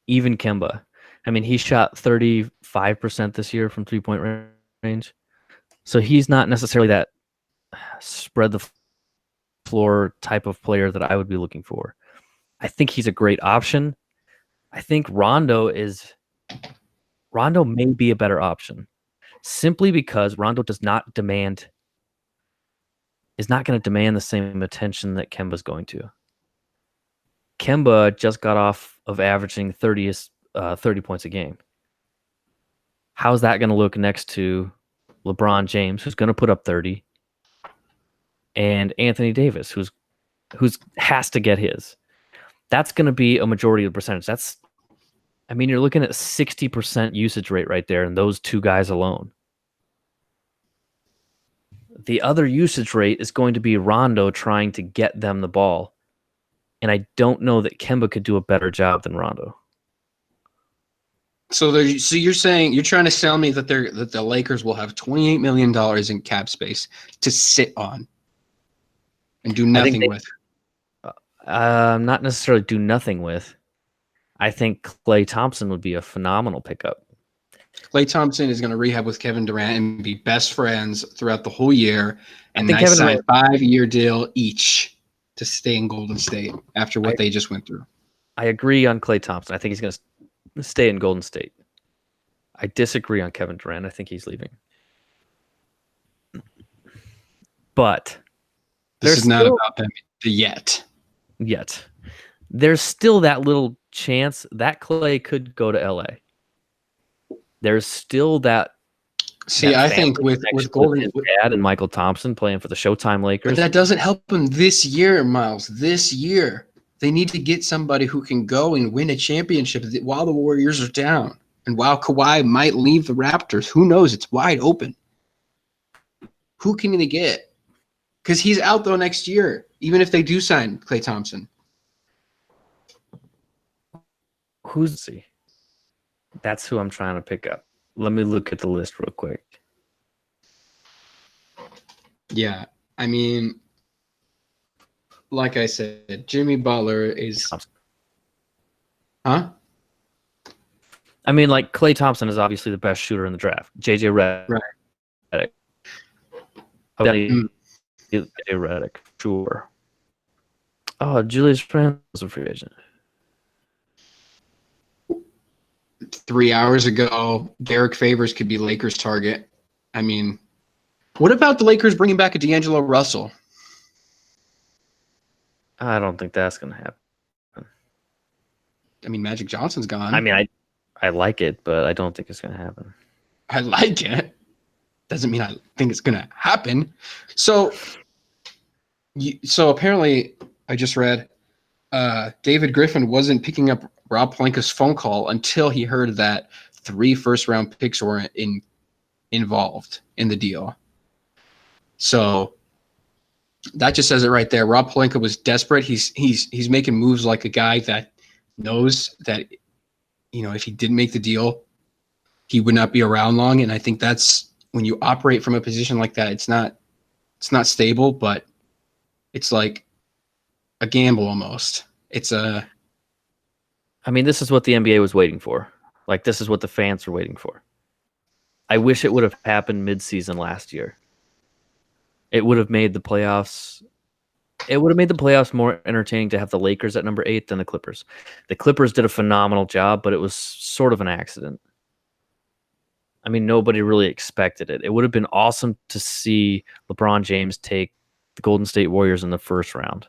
Even Kemba. I mean, he shot 35% this year from 3-point range. So he's not necessarily that spread the floor type of player that I would be looking for. I think he's a great option. I think Rondo may be a better option simply because Rondo is not going to demand the same attention that Kemba's going to. Kemba just got off of averaging 30 points a game. How's that going to look next to LeBron James, who's going to put up 30, and Anthony Davis, who's has to get his? That's going to be a majority of the percentage. You're looking at 60% usage rate right there, and those two guys alone. The other usage rate is going to be Rondo trying to get them the ball. And I don't know that Kemba could do a better job than Rondo. So you're saying, you're trying to sell me that the Lakers will have $28 million in cap space to sit on and do nothing with. Not necessarily do nothing with. I think Klay Thompson would be a phenomenal pickup. Klay Thompson is going to rehab with Kevin Durant and be best friends throughout the whole year. And I think sign 5-year deal each to stay in Golden State after what they just went through. I agree on Klay Thompson. I think he's going to stay in Golden State. I disagree on Kevin Durant. I think he's leaving. But this is not about them yet. There's still that little chance that Klay could go to LA. There's still that See, that I family think with connection Golden, his dad and Michael Thompson playing for the Showtime but Lakers. that doesn't help them this year, Miles. This year, they need to get somebody who can go and win a championship while the Warriors are down, and while Kawhi might leave the Raptors. Who knows? It's wide open. Who can they get? Because he's out though next year, even if they do sign Klay Thompson. Who's he? That's who I'm trying to pick up. Let me look at the list real quick. Yeah, I mean, like I said, Jimmy Butler is, huh? I mean, like Klay Thompson is obviously the best shooter in the draft. JJ Redick. Right. JJ Redick, sure. Oh, Julius Randle was a free agent. 3 hours ago, Derek Favors could be Lakers' target. I mean, what about the Lakers bringing back a D'Angelo Russell? I don't think that's gonna happen. I mean, Magic Johnson's gone. I mean, I like it, but I don't think it's gonna happen. I like it. Doesn't mean I think it's gonna happen. So apparently, I just read David Griffin wasn't picking up Rob Pelinka's phone call until he heard that 3 first-round picks were involved in the deal. So that just says it right there. Rob Pelinka was desperate. He's making moves like a guy that knows that, you know, if he didn't make the deal, he would not be around long. And I think that's when you operate from a position like that, it's not stable, but it's like a gamble almost. I mean, this is what the NBA was waiting for. Like, this is what the fans were waiting for. I wish it would have happened mid-season last year. It would have made the playoffs. It would have made the playoffs more entertaining to have the Lakers at number 8 than the Clippers. The Clippers did a phenomenal job, but it was sort of an accident. I mean, nobody really expected it. It would have been awesome to see LeBron James take the Golden State Warriors in the first round,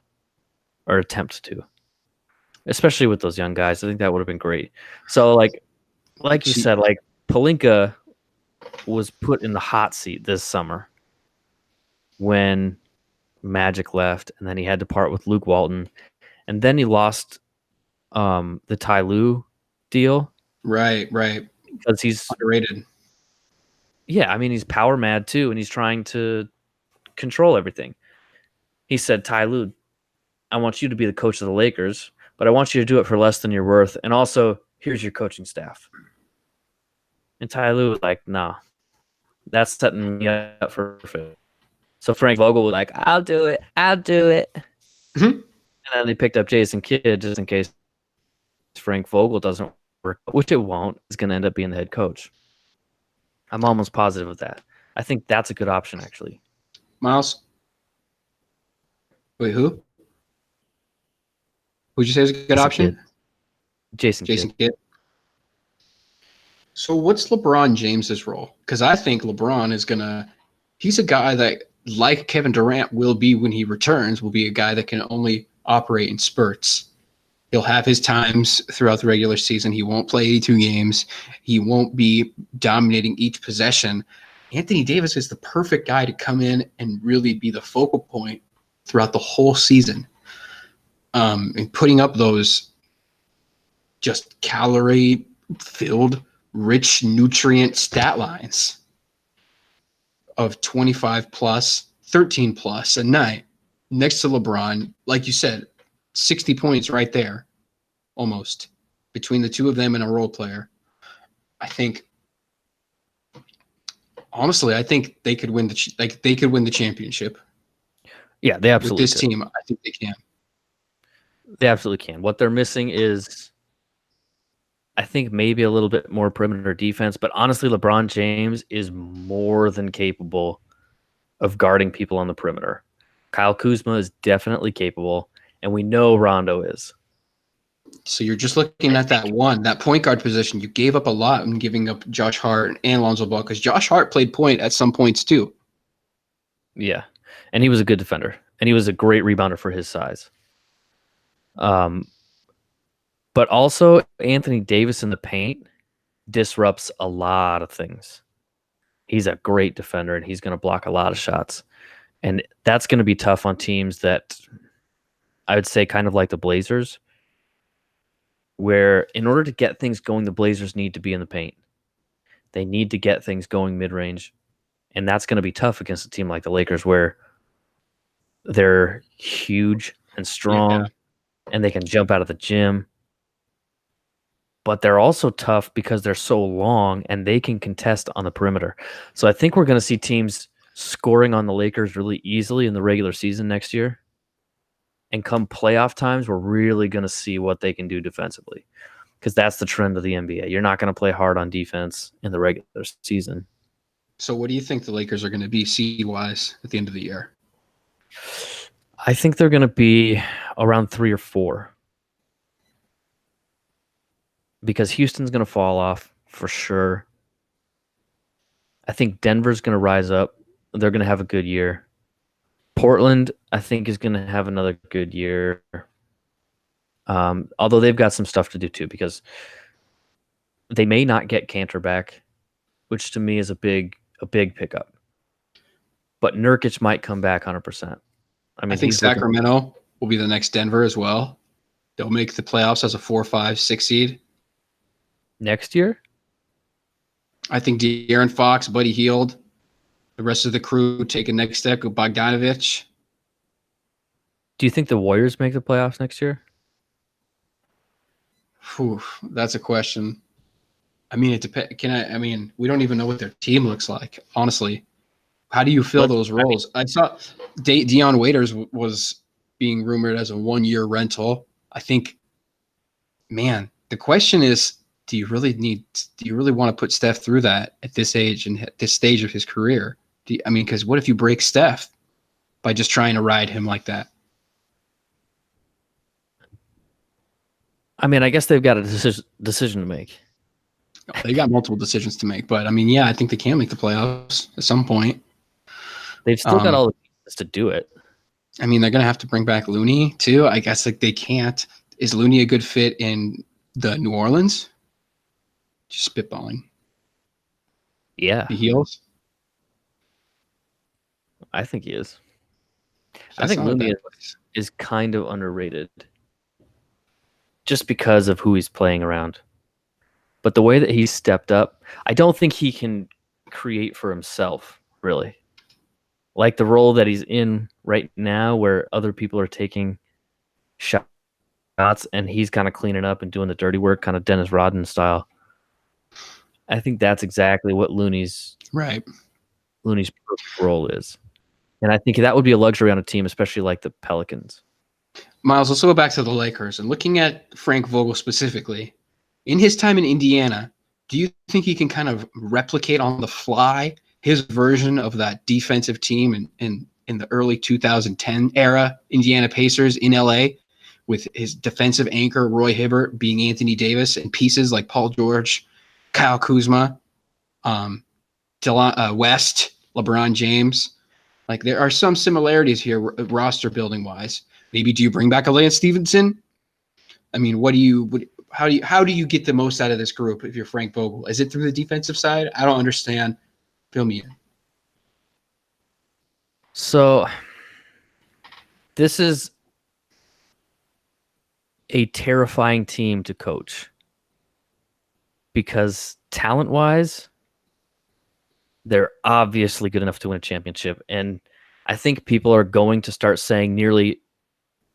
or attempt to, especially with those young guys. I think that would have been great. So, like you said, like Pelinka was put in the hot seat this summer when Magic left, and then he had to part with Luke Walton, and then he lost the Ty Lue deal. Right. Because he's underrated. Yeah, I mean, he's power mad too, and he's trying to control everything. He said, Ty Lue, I want you to be the coach of the Lakers, but I want you to do it for less than you're worth. And also, here's your coaching staff. And Ty Lue was like, nah, that's setting me up for failure. So Frank Vogel was like, I'll do it. Mm-hmm. And then they picked up Jason Kidd just in case Frank Vogel doesn't work, which it won't. He's going to end up being the head coach. I'm almost positive of that. I think that's a good option, actually. Miles? Wait, who? Who'd you say is a good option? Jason Kidd. So what's LeBron James's role? Because I think LeBron is he's a guy that, like Kevin Durant will be when he returns, will be a guy that can only operate in spurts. He'll have his times throughout the regular season. He won't play 82 games. He won't be dominating each possession. Anthony Davis is the perfect guy to come in and really be the focal point throughout the whole season. And putting up those just calorie-filled, rich nutrient stat lines of 25 plus, 13 plus a night next to LeBron. Like you said, 60 points right there, almost, between the two of them and a role player. Honestly, I think they could win the championship. Yeah, they absolutely with this team. I think they can. They absolutely can. What they're missing is, I think, maybe a little bit more perimeter defense. But honestly, LeBron James is more than capable of guarding people on the perimeter. Kyle Kuzma is definitely capable, and we know Rondo is. So you're just looking at that point guard position. You gave up a lot in giving up Josh Hart and Lonzo Ball, because Josh Hart played point at some points too. Yeah, and he was a good defender, and he was a great rebounder for his size. But also Anthony Davis in the paint disrupts a lot of things. He's a great defender, and he's going to block a lot of shots. And that's going to be tough on teams that I would say kind of like the Blazers, where in order to get things going, the Blazers need to be in the paint. They need to get things going mid-range. And that's going to be tough against a team like the Lakers, where they're huge and strong and they can jump out of the gym. But they're also tough because they're so long and they can contest on the perimeter. So I think we're going to see teams scoring on the Lakers really easily in the regular season next year. And come playoff times, we're really going to see what they can do defensively, because that's the trend of the NBA. You're not going to play hard on defense in the regular season. So what do you think the Lakers are going to be seed-wise at the end of the year? I think they're going to be around 3 or 4. Because Houston's going to fall off for sure. I think Denver's going to rise up. They're going to have a good year. Portland, I think, is going to have another good year. Although they've got some stuff to do too, because they may not get Cantor back, which to me is a big pickup. But Nurkic might come back 100%. I think Sacramento will be the next Denver as well. They'll make the playoffs as a 4, 5, 6 seed. Next year? I think De'Aaron Fox, Buddy Hield, the rest of the crew take a next step with Bogdanovich. Do you think the Warriors make the playoffs next year? Whew, that's a question. I mean, it depends. We don't even know what their team looks like, honestly. How do you fill those roles? I saw Dion Waiters was being rumored as a 1-year rental. I think, man, the question is, do you really want to put Steph through that at this age and at this stage of his career? Because what if you break Steph by just trying to ride him like that? I mean, I guess they've got a decision to make. They got multiple decisions to make, but I think they can make the playoffs at some point. They've still got all the pieces to do it. They're going to have to bring back Looney too. I guess they can't. Is Looney a good fit in the New Orleans? Just spitballing. Yeah. The heels? I think he is. I think Looney is kind of underrated just because of who he's playing around. But the way that he's stepped up, I don't think he can create for himself, really. Like the role that he's in right now, where other people are taking shots and he's kind of cleaning up and doing the dirty work, kind of Dennis Rodman style. I think that's exactly what Looney's role is. And I think that would be a luxury on a team, especially like the Pelicans. Miles, let's go back to the Lakers. And looking at Frank Vogel specifically, in his time in Indiana, do you think he can kind of replicate on the fly his version of that defensive team in the early 2010 era Indiana Pacers in LA, with his defensive anchor Roy Hibbert being Anthony Davis and pieces like Paul George, Kyle Kuzma, West, LeBron James? Like, there are some similarities here roster building wise. Maybe do you bring back a Lance Stevenson? I mean, how do you get the most out of this group if you're Frank Vogel? Is it through the defensive side? I don't understand. Fill me in. So this is a terrifying team to coach because talent-wise, they're obviously good enough to win a championship. And I think people are going to start saying nearly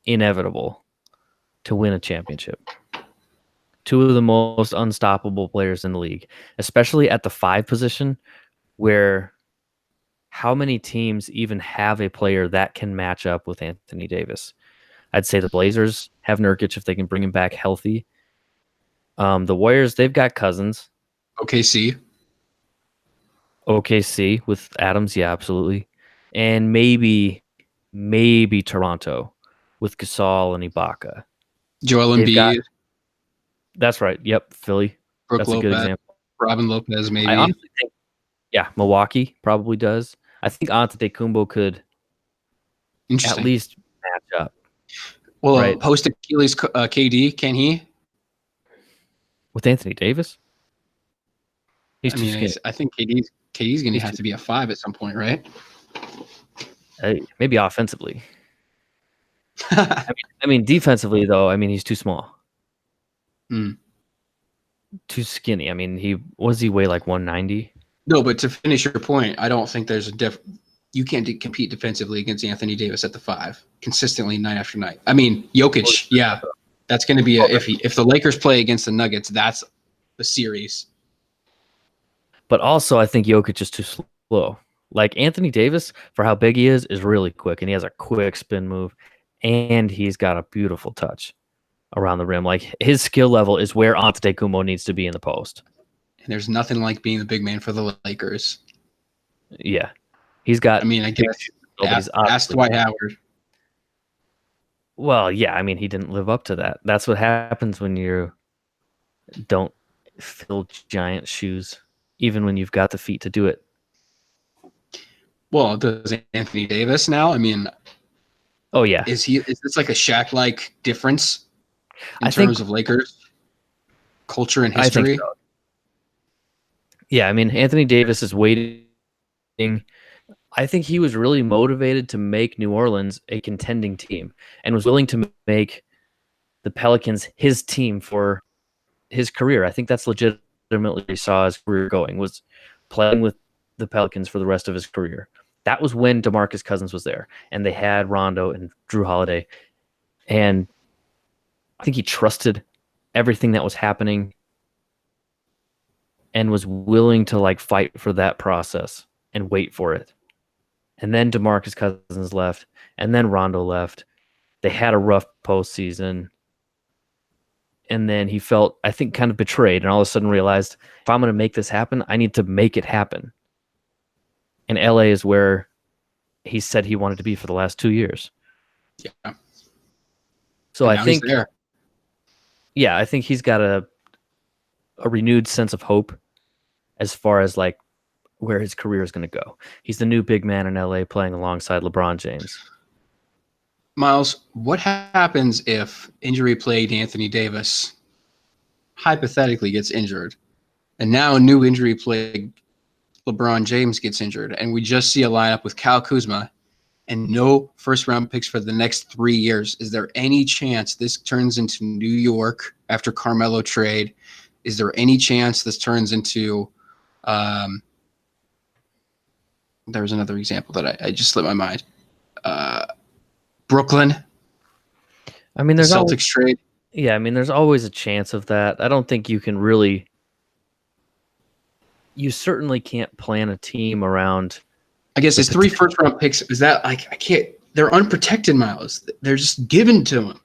inevitable to win a championship. 2 of the most unstoppable players in the league, especially at the 5 position, where how many teams even have a player that can match up with Anthony Davis? I'd say the Blazers have Nurkic if they can bring him back healthy. The Warriors, they've got Cousins. OKC with Adams, yeah, absolutely. And maybe Toronto with Gasol and Ibaka. Joel Embiid. That's right. Yep, Philly. Brooke That's Lopez, a good example. Robin Lopez, maybe. I honestly think, Milwaukee probably does. I think Antetokounmpo could at least match up. Well, right? Post Achilles KD, can he? With Anthony Davis? He's too skinny. I think KD's KD's going to He's have to be a 5 at some point, right? maybe offensively. I mean, defensively though, I mean, he's too small, too skinny. I mean, he weigh like 190. No, but to finish your point, I don't think there's a you can't compete defensively against Anthony Davis at the 5 consistently night after night. I mean, Jokic, yeah, that's going to be if the Lakers play against the Nuggets, that's the series. But also, I think Jokic is too slow. Like Anthony Davis, for how big he is really quick, and he has a quick spin move, and he's got a beautiful touch around the rim. Like his skill level is where Antetokounmpo needs to be in the post. And there's nothing like being the big man for the Lakers. Yeah, he's got. I mean, I guess ask Dwight Howard. Well, yeah, I mean, he didn't live up to that. That's what happens when you don't fill giant shoes, even when you've got the feet to do it. Well, does Anthony Davis now? I mean, oh yeah, is this like a Shaq-like difference in terms of Lakers culture and history? I think so. Yeah, I mean, Anthony Davis is waiting. I think he was really motivated to make New Orleans a contending team and was willing to make the Pelicans his team for his career. I think that's legitimately what he saw his career going, was playing with the Pelicans for the rest of his career. That was when DeMarcus Cousins was there, and they had Rondo and Drew Holiday. And I think he trusted everything that was happening and was willing to like fight for that process and wait for it. And then DeMarcus Cousins left, and then Rondo left. They had a rough postseason. And then he felt, I think, kind of betrayed, and all of a sudden realized, if I'm going to make this happen, I need to make it happen. And LA is where he said he wanted to be for the last 2 years. Yeah. So I think, yeah, I think he's got a renewed sense of hope as far as like where his career is going to go. He's the new big man in LA playing alongside LeBron James. Miles, what happens if injury-plagued Anthony Davis hypothetically gets injured, and now a new injury-plagued LeBron James gets injured, and we just see a lineup with Kyle Kuzma and no first-round picks for the next 3 years? Is there any chance this turns into New York after Carmelo trade? Is there any chance this turns into there's another example that I just slipped my mind. Brooklyn. I mean, there's Celtics trade. Yeah, I mean, there's always a chance of that. I don't think you can really. You certainly can't plan a team around. I guess it's 3 first-round picks. Is that like I can't? They're unprotected, Miles. They're just given to them.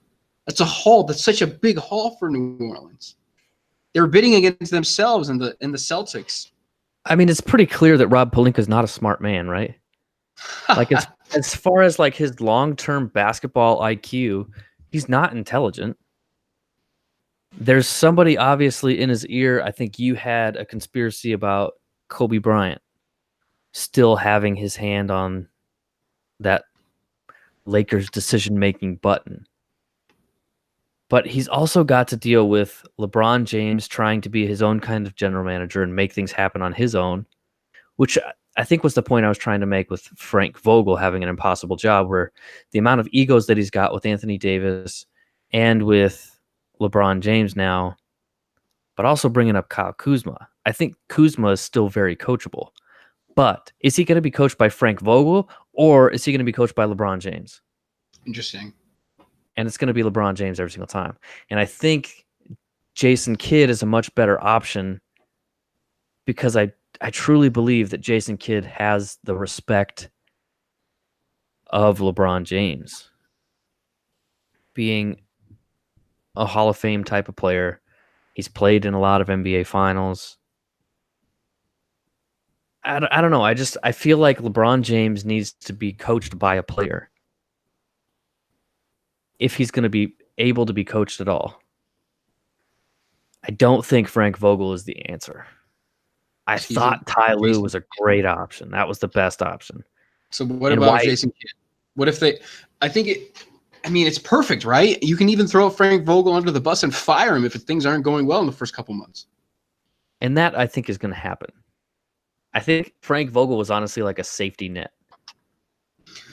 That's a haul. That's such a big haul for New Orleans. They're bidding against themselves in the Celtics. I mean, it's pretty clear that Rob Pelinka is not a smart man, right? Like as far as like his long-term basketball IQ, he's not intelligent. There's somebody obviously in his ear. I think you had a conspiracy about Kobe Bryant still having his hand on that Lakers decision-making button. But he's also got to deal with LeBron James trying to be his own kind of general manager and make things happen on his own, which I think was the point I was trying to make with Frank Vogel having an impossible job, where the amount of egos that he's got with Anthony Davis and with LeBron James now, but also bringing up Kyle Kuzma. I think Kuzma is still very coachable, but is he going to be coached by Frank Vogel or is he going to be coached by LeBron James? Interesting. And it's going to be LeBron James every single time. And I think Jason Kidd is a much better option because I truly believe that Jason Kidd has the respect of LeBron James. Being a Hall of Fame type of player, he's played in a lot of NBA finals. I don't know. I feel like LeBron James needs to be coached by a player if he's going to be able to be coached at all. I don't think Frank Vogel is the answer. I thought Ty Lue was a great option. That was the best option. So what about Jason Kidd? What if they – it's perfect, right? You can even throw Frank Vogel under the bus and fire him if things aren't going well in the first couple months. And that, I think, is going to happen. I think Frank Vogel was honestly like a safety net.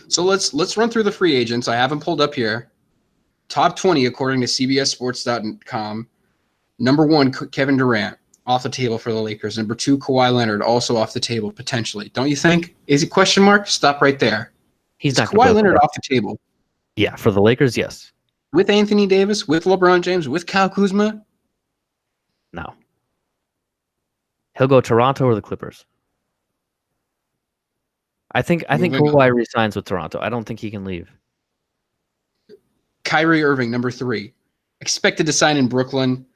So let's run through the free agents. I have them pulled up here. Top 20 according to CBSSports.com. Number 1, Kevin Durant, off the table for the Lakers. Number 2, Kawhi Leonard, also off the table potentially. Don't you think? Is it question mark? Stop right there. He's Is not Kawhi Leonard off the table? Yeah, for the Lakers, yes. With Anthony Davis, with LeBron James, with Kyle Kuzma? No. He'll go Toronto or the Clippers. I think Kawhi resigns with Toronto. I don't think he can leave. Kyrie Irving, number 3. Expected to sign in Brooklyn.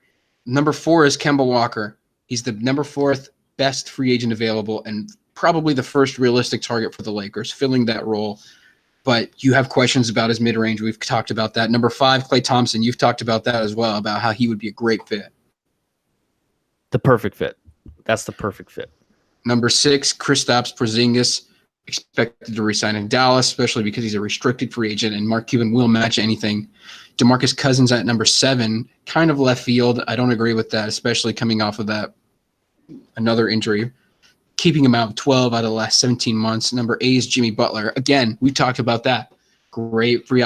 Number 4 is Kemba Walker. He's the number 4th best free agent available and probably the first realistic target for the Lakers, filling that role. But you have questions about his mid-range. We've talked about that. Number 5, Klay Thompson. You've talked about that as well, about how he would be a great fit. The perfect fit. That's the perfect fit. Number 6, Kristaps Porzingis, expected to resign in Dallas, especially because he's a restricted free agent, and Mark Cuban will match anything. DeMarcus Cousins at number 7, kind of left field. I don't agree with that, especially coming off of that another injury. Keeping him out 12 out of the last 17 months. Number 8 is Jimmy Butler. Again, we talked about that. Great free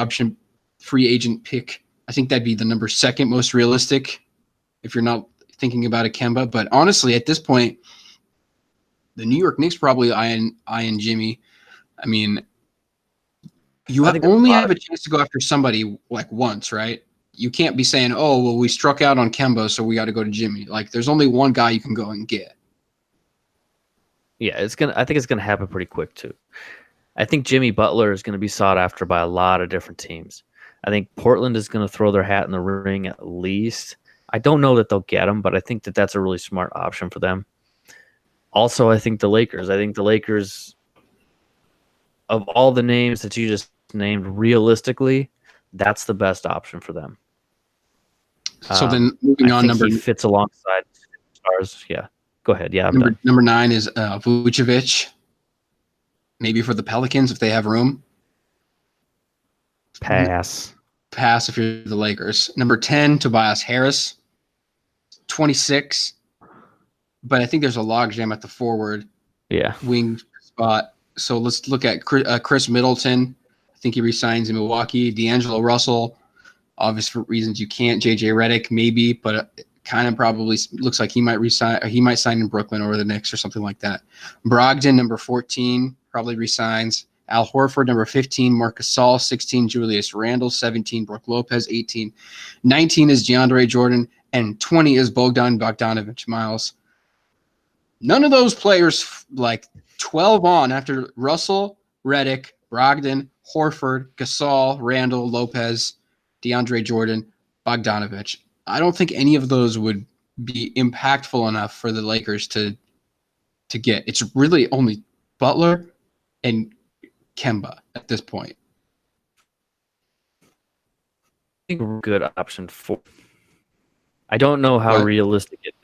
agent pick. I think that'd be the number 2nd most realistic if you're not thinking about a Kemba. But honestly, at this point, the New York Knicks probably eyeing Jimmy. I mean, you only have a chance to go after somebody like once, right? You can't be saying, oh, well, we struck out on Kemba, so we got to go to Jimmy. Like, there's only one guy you can go and get. Yeah, I think it's gonna happen pretty quick too. I think Jimmy Butler is gonna be sought after by a lot of different teams. I think Portland is gonna throw their hat in the ring at least. I don't know that they'll get him, but I think that that's a really smart option for them. Also, I think the Lakers. Of all the names that you just named, realistically, that's the best option for them. So then moving on, he fits alongside stars. Yeah, go ahead. Yeah, number 9 is Vucevic. Maybe for the Pelicans if they have room. Pass if you're the Lakers. Number 10, Tobias Harris. 26. But I think there's a logjam at the forward wing spot. So let's look at Chris Middleton. I think he resigns in Milwaukee. D'Angelo Russell, obvious for reasons you can't. JJ Redick, maybe, but kind of probably looks like he might resign. He might sign in Brooklyn or the Knicks or something like that. Brogdon, number 14, probably resigns. Al Horford, number 15. Marc Gasol, 16. Julius Randle, 17. Brook Lopez, 18. 19 is DeAndre Jordan, and 20 is Bogdan Bogdanovic. Miles. None of those players, like 12 on after Russell, Redick, Brogdon, Horford, Gasol, Randle, Lopez, DeAndre Jordan, Bogdanovic. I don't think any of those would be impactful enough for the Lakers to get. It's really only Butler and Kemba at this point. I think a good option for. I don't know how realistic it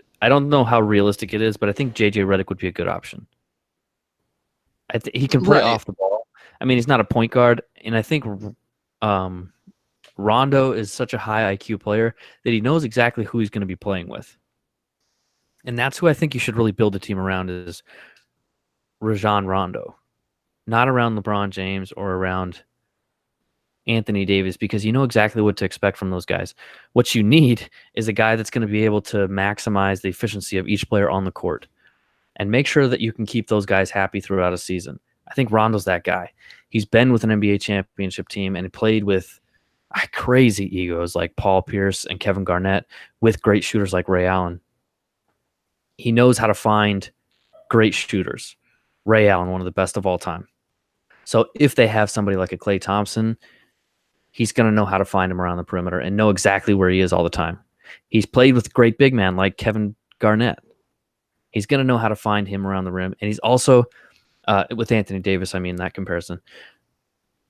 is, but I think JJ Redick would be a good option. He can play off the ball. I mean, he's not a point guard, and I think Rondo is such a high IQ player that he knows exactly who he's going to be playing with. And that's who I think you should really build a team around is Rajon Rondo, not around LeBron James or around Anthony Davis, because you know exactly what to expect from those guys. What you need is a guy that's going to be able to maximize the efficiency of each player on the court and make sure that you can keep those guys happy throughout a season. I think Rondo's that guy. He's been with an NBA championship team and played with crazy egos like Paul Pierce and Kevin Garnett with great shooters like Ray Allen. He knows how to find great shooters. Ray Allen, one of the best of all time. So if they have somebody like a Klay Thompson, he's going to know how to find him around the perimeter and know exactly where he is all the time. He's played with great big man like Kevin Garnett. He's going to know how to find him around the rim. And he's also, with Anthony Davis, I mean that comparison,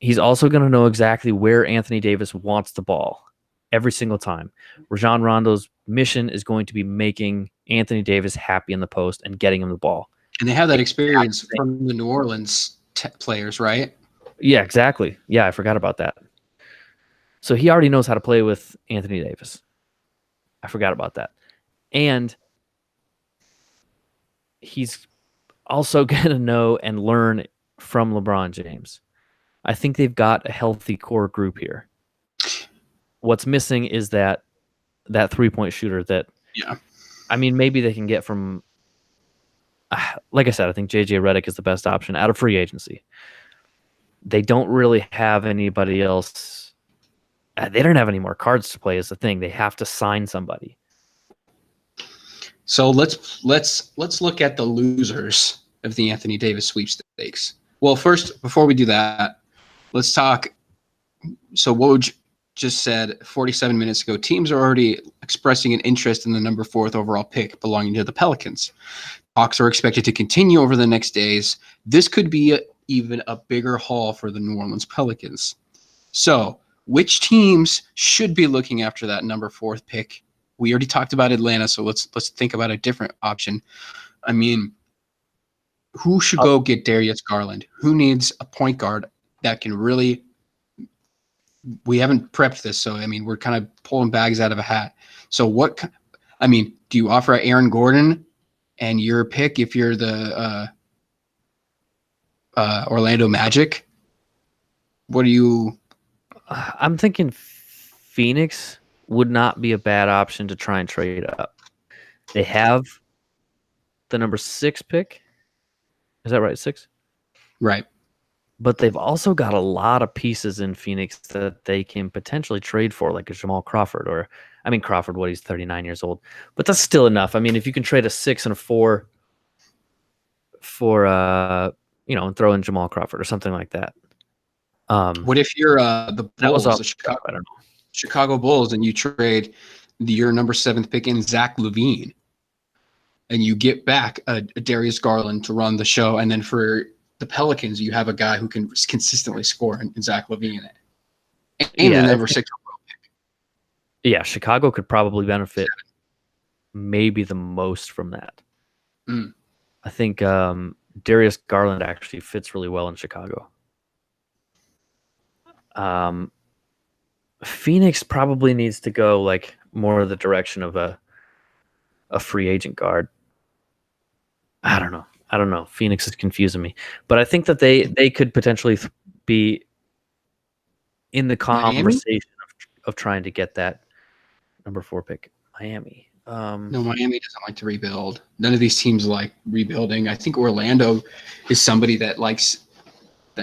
he's also going to know exactly where Anthony Davis wants the ball every single time. Rajon Rondo's mission is going to be making Anthony Davis happy in the post and getting him the ball. And they have that experience from the New Orleans players, right? Yeah, exactly. Yeah, I forgot about that. So he already knows how to play with Anthony Davis. I forgot about that. And he's also going to know and learn from LeBron James. I think they've got a healthy core group here. What's missing is that 3-point shooter that, Yeah. I mean, maybe they can get from, like I said, I think JJ Redick is the best option out of free agency. They don't really have anybody else. They don't have any more cards to play is the thing. They have to sign somebody. So let's look at the losers of the Anthony Davis sweepstakes. Well, first, before we do that, let's talk. So what would you just said 47 minutes ago, teams are already expressing an interest in the number 4th overall pick belonging to the Pelicans. Talks are expected to continue over the next days. This could be even a bigger haul for the New Orleans Pelicans. So which teams should be looking after that number 4th pick? We already talked about Atlanta, so let's think about a different option. I mean, who should go get Darius Garland? Who needs a point guard that can really – we haven't prepped this, so, I mean, we're kind of pulling bags out of a hat. So what – I mean, do you offer Aaron Gordon and your pick if you're the Orlando Magic? What do you – I'm thinking Phoenix would not be a bad option to try and trade up. They have the number 6 pick. Is that right? 6? Right. But they've also got a lot of pieces in Phoenix that they can potentially trade for, like a Jamal Crawford Crawford, he's 39 years old. But that's still enough. I mean, if you can trade a 6 and a 4 for, and throw in Jamal Crawford or something like that. What if you're the Bulls, the Chicago Bulls, and you trade your number 7th pick in Zach LaVine, and you get back a Darius Garland to run the show, and then for the Pelicans, you have a guy who can consistently score in Zach LaVine and the number 6 overall pick. Yeah, Chicago could probably benefit maybe the most from that. I think Darius Garland actually fits really well in Chicago. Phoenix probably needs to go like more the direction of a free agent guard. I don't know. Phoenix is confusing me, but I think that they could potentially be in the conversation of trying to get that number 4 pick. Miami. No, Miami doesn't like to rebuild. None of these teams like rebuilding. I think Orlando is somebody that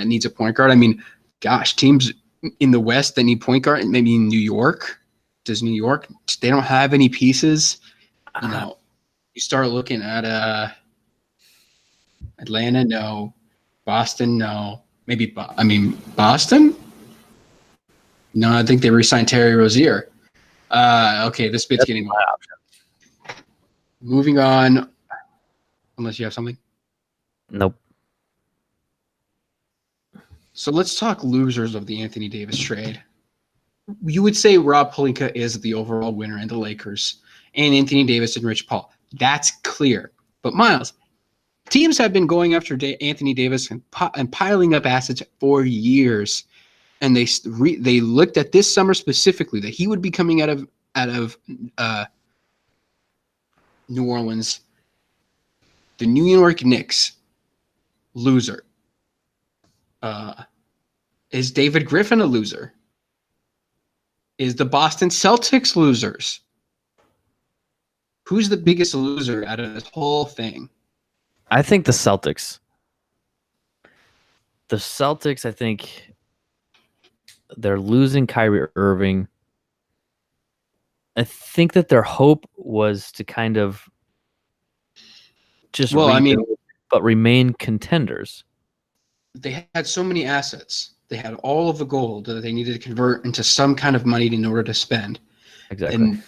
needs a point guard. I mean, gosh, teams in the West that need point guard, maybe New York. Does New York? They don't have any pieces. You start looking at Atlanta, no. Boston, no. Maybe Boston? No, I think they re-signed Terry Rozier. Okay, this bit's getting wild. Moving on. Unless you have something? Nope. So let's talk losers of the Anthony Davis trade. You would say Rob Pelinka is the overall winner in the Lakers, and Anthony Davis and Rich Paul. That's clear. But Miles, teams have been going after Anthony Davis and piling up assets for years, and they looked at this summer specifically that he would be coming out of New Orleans. The New York Knicks, loser. Is David Griffin a loser? Is the Boston Celtics losers? Who's the biggest loser out of this whole thing? I think the Celtics. The Celtics, I think they're losing Kyrie Irving. I think that their hope was to kind of just but remain contenders. They had so many assets. They had all of the gold that they needed to convert into some kind of money in order to spend. Exactly. And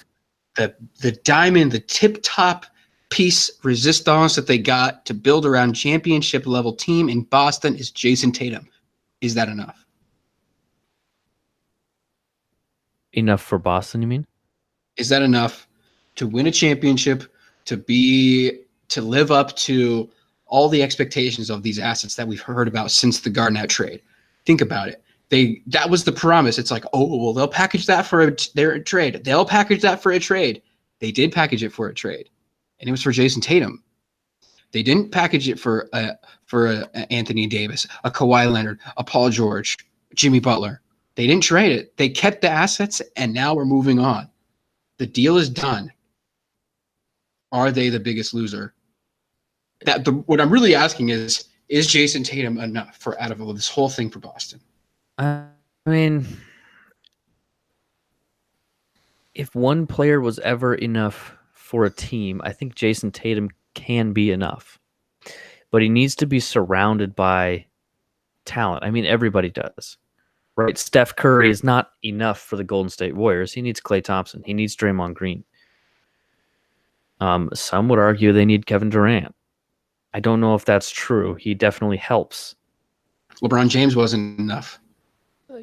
the diamond, the tip-top piece resistance that they got to build around championship-level team in Boston is Jason Tatum. Is that enough? Enough for Boston, you mean? Is that enough to win a championship, to live up to all the expectations of these assets that we've heard about since the Garnett trade? Think about it. That was the promise. It's like, oh, well, they'll package that for their trade. They'll package that for a trade. They did package it for a trade, and it was for Jason Tatum. They didn't package it for a Anthony Davis, a Kawhi Leonard, a Paul George, Jimmy Butler. They didn't trade it. They kept the assets, and now we're moving on. The deal is done. Are they the biggest loser? What I'm really asking is Jason Tatum enough for out of this whole thing for Boston? I mean, if one player was ever enough for a team, I think Jason Tatum can be enough. But he needs to be surrounded by talent. I mean, everybody does. Right? Steph Curry is not enough for the Golden State Warriors. He needs Klay Thompson. He needs Draymond Green. Some would argue they need Kevin Durant. I don't know if that's true. He definitely helps. LeBron James wasn't enough.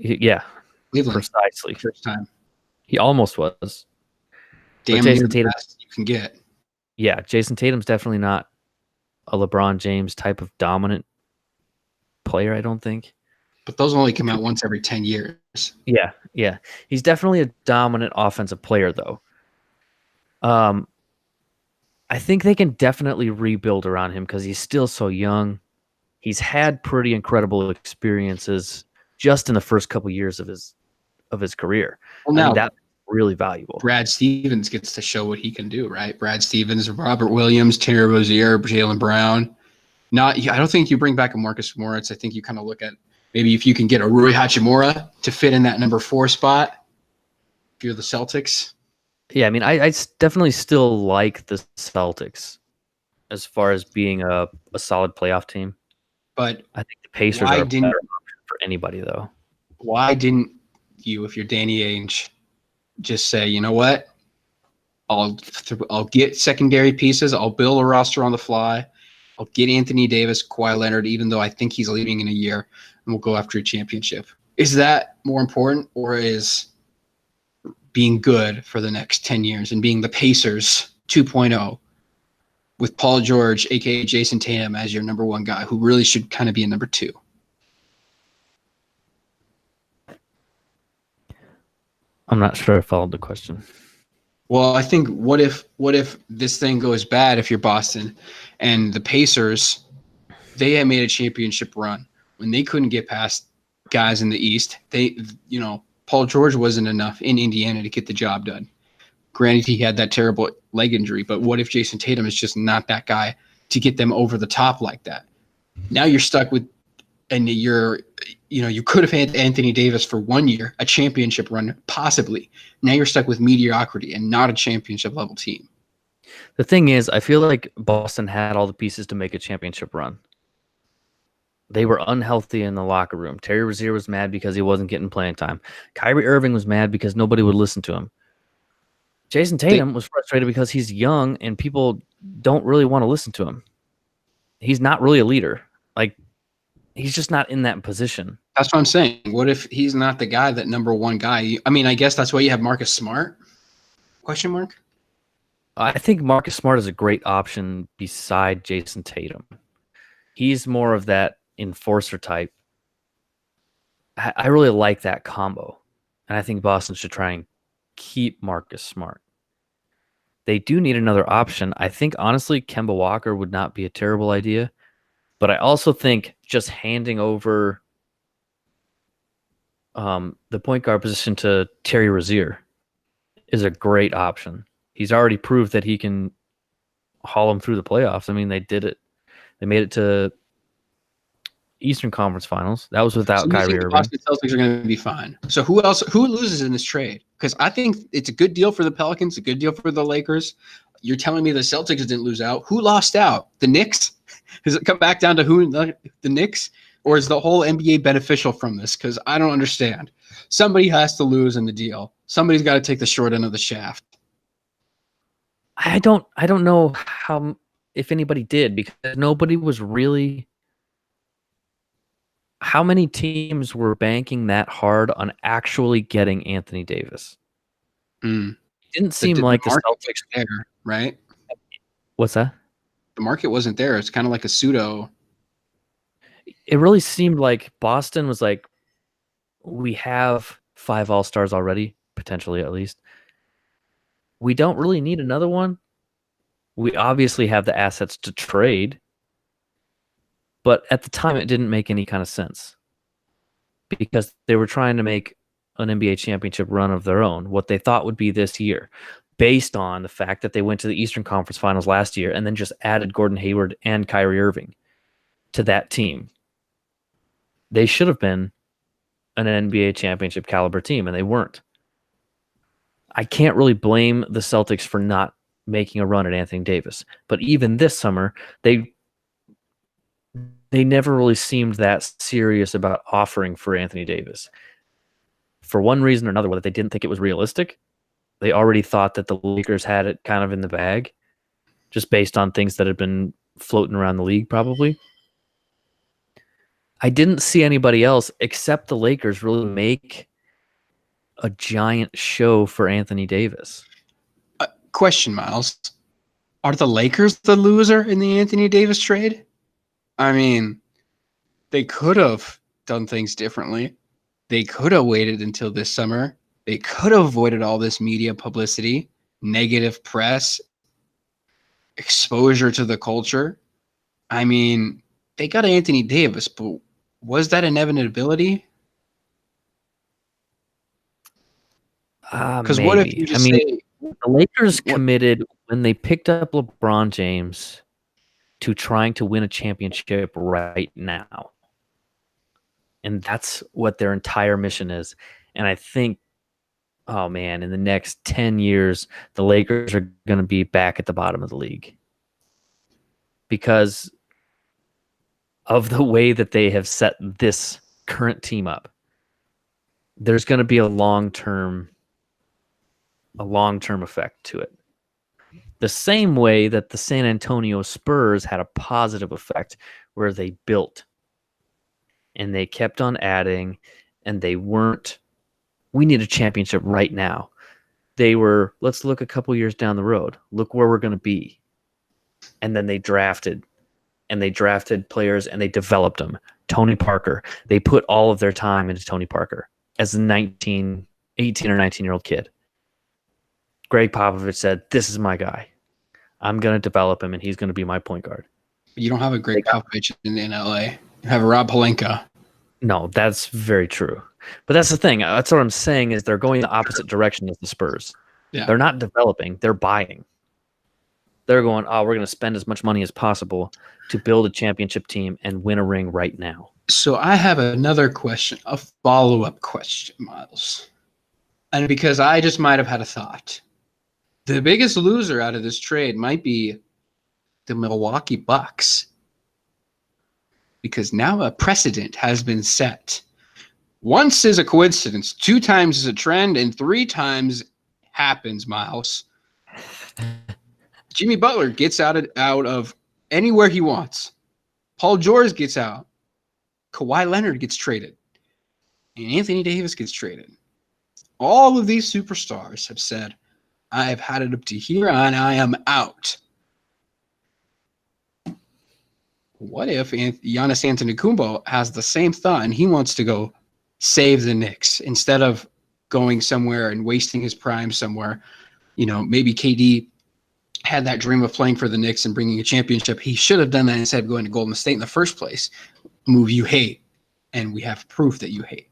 Yeah, Cleveland, precisely. first time. He almost was. Damn near the best you can get. Yeah, Jason Tatum's definitely not a LeBron James type of dominant player, I don't think. But those only come out once every 10 years. Yeah. He's definitely a dominant offensive player, though. I think they can definitely rebuild around him because he's still so young. He's had pretty incredible experiences just in the first couple years of his career. Well, now that's really valuable. Brad Stevens gets to show what he can do, right? Brad Stevens, Robert Williams, Terry Rozier, Jaylen Brown. I don't think you bring back a Marcus Morris. I think you kind of look at maybe if you can get a Rui Hachimura to fit in that number 4 spot. If you're the Celtics. Yeah, I mean, I definitely still like the Celtics as far as being a solid playoff team. But I think the Pacers are a better option for anybody, though. Why didn't you, if you're Danny Ainge, just say, you know what? I'll get secondary pieces. I'll build a roster on the fly. I'll get Anthony Davis, Kawhi Leonard, even though I think he's leaving in a year, and we'll go after a championship. Is that more important, or is being good for the next 10 years and being the Pacers 2.0 with Paul George, a.k.a. Jason Tatum, as your number 1 guy who really should kind of be a number 2? I'm not sure I followed the question. Well, I think what if this thing goes bad if you're Boston and the Pacers, they had made a championship run when they couldn't get past guys in the East. Paul George wasn't enough in Indiana to get the job done. Granted, he had that terrible leg injury, but what if Jason Tatum is just not that guy to get them over the top like that? Now you're stuck with, and you could have had Anthony Davis for 1 year, a championship run, possibly. Now you're stuck with mediocrity and not a championship level team. The thing is, I feel like Boston had all the pieces to make a championship run. They were unhealthy in the locker room. Terry Rozier was mad because he wasn't getting playing time. Kyrie Irving was mad because nobody would listen to him. Jason Tatum was frustrated because he's young and people don't really want to listen to him. He's not really a leader. Like, he's just not in that position. That's what I'm saying. What if he's not the guy, that number 1 guy? I mean, I guess that's why you have Marcus Smart? Question mark? I think Marcus Smart is a great option beside Jason Tatum. He's more of that enforcer type. I really like that combo. And I think Boston should try and keep Marcus Smart. They do need another option. I think, honestly, Kemba Walker would not be a terrible idea. But I also think just handing over the point guard position to Terry Rozier is a great option. He's already proved that he can haul them through the playoffs. I mean, they did it. They made it to Eastern Conference Finals. That was without Kyrie Irving. The Boston Celtics are going to be fine. So who loses in this trade? Because I think it's a good deal for the Pelicans, a good deal for the Lakers. You're telling me the Celtics didn't lose out. Who lost out? The Knicks? Does it come back down to who? The Knicks? Or is the whole NBA beneficial from this? Because I don't understand. Somebody has to lose in the deal. Somebody's got to take the short end of the shaft. I don't know if anybody did, because nobody was really. How many teams were banking that hard on actually getting Anthony Davis? It didn't seem like the Celtics there, right? What's that? The market wasn't there. It's kind of like a pseudo. It really seemed like Boston was like, we have 5 All-Stars already, potentially at least. We don't really need another one. We obviously have the assets to trade, but at the time it didn't make any kind of sense because they were trying to make an NBA championship run of their own, what they thought would be this year, based on the fact that they went to the Eastern Conference Finals last year and then just added Gordon Hayward and Kyrie Irving to that team. They should have been an NBA championship caliber team, and they weren't. I can't really blame the Celtics for not making a run at Anthony Davis, but even this summer, they never really seemed that serious about offering for Anthony Davis. For one reason or another, whether they didn't think it was realistic, they already thought that the Lakers had it kind of in the bag, just based on things that had been floating around the league, probably. I didn't see anybody else except the Lakers really make a giant show for Anthony Davis. Question, Miles. Are the Lakers the loser in the Anthony Davis trade? I mean, they could have done things differently. They could have waited until this summer. They could have avoided all this media publicity, negative press, exposure to the culture. I mean, they got Anthony Davis, but was that an inevitability? Because what if you just say... The Lakers committed when they picked up LeBron James to trying to win a championship right now. And that's what their entire mission is. And I think, oh man, in the next 10 years, the Lakers are going to be back at the bottom of the league because of the way that they have set this current team up. There's going to be a long-term effect to it. The same way that the San Antonio Spurs had a positive effect where they built and they kept on adding and they weren't, we need a championship right now. They were, let's look a couple years down the road. Look where we're going to be. And then they drafted players and they developed them. Tony Parker, they put all of their time into Tony Parker as a 18 or 19-year-old kid. Greg Popovich said, this is my guy. I'm going to develop him, and he's going to be my point guard. You don't have a Greg Popovich in LA. You have a Rob Pelinka. No, that's very true. But that's the thing. That's what I'm saying is they're going the opposite direction as the Spurs. Yeah. They're not developing. They're buying. They're going, oh, we're going to spend as much money as possible to build a championship team and win a ring right now. So I have another question, a follow-up question, Miles. And because I just might have had a thought. The biggest loser out of this trade might be the Milwaukee Bucks. Because now a precedent has been set. Once is a coincidence, 2 times is a trend, and 3 times happens, Miles. Jimmy Butler gets out of anywhere he wants. Paul George gets out. Kawhi Leonard gets traded. And Anthony Davis gets traded. All of these superstars have said, I have had it up to here and I am out. What if Giannis Antetokounmpo has the same thought and he wants to go save the Knicks instead of going somewhere and wasting his prime somewhere? You know, maybe KD had that dream of playing for the Knicks and bringing a championship. He should have done that instead of going to Golden State in the first place. Move you hate, and we have proof that you hate.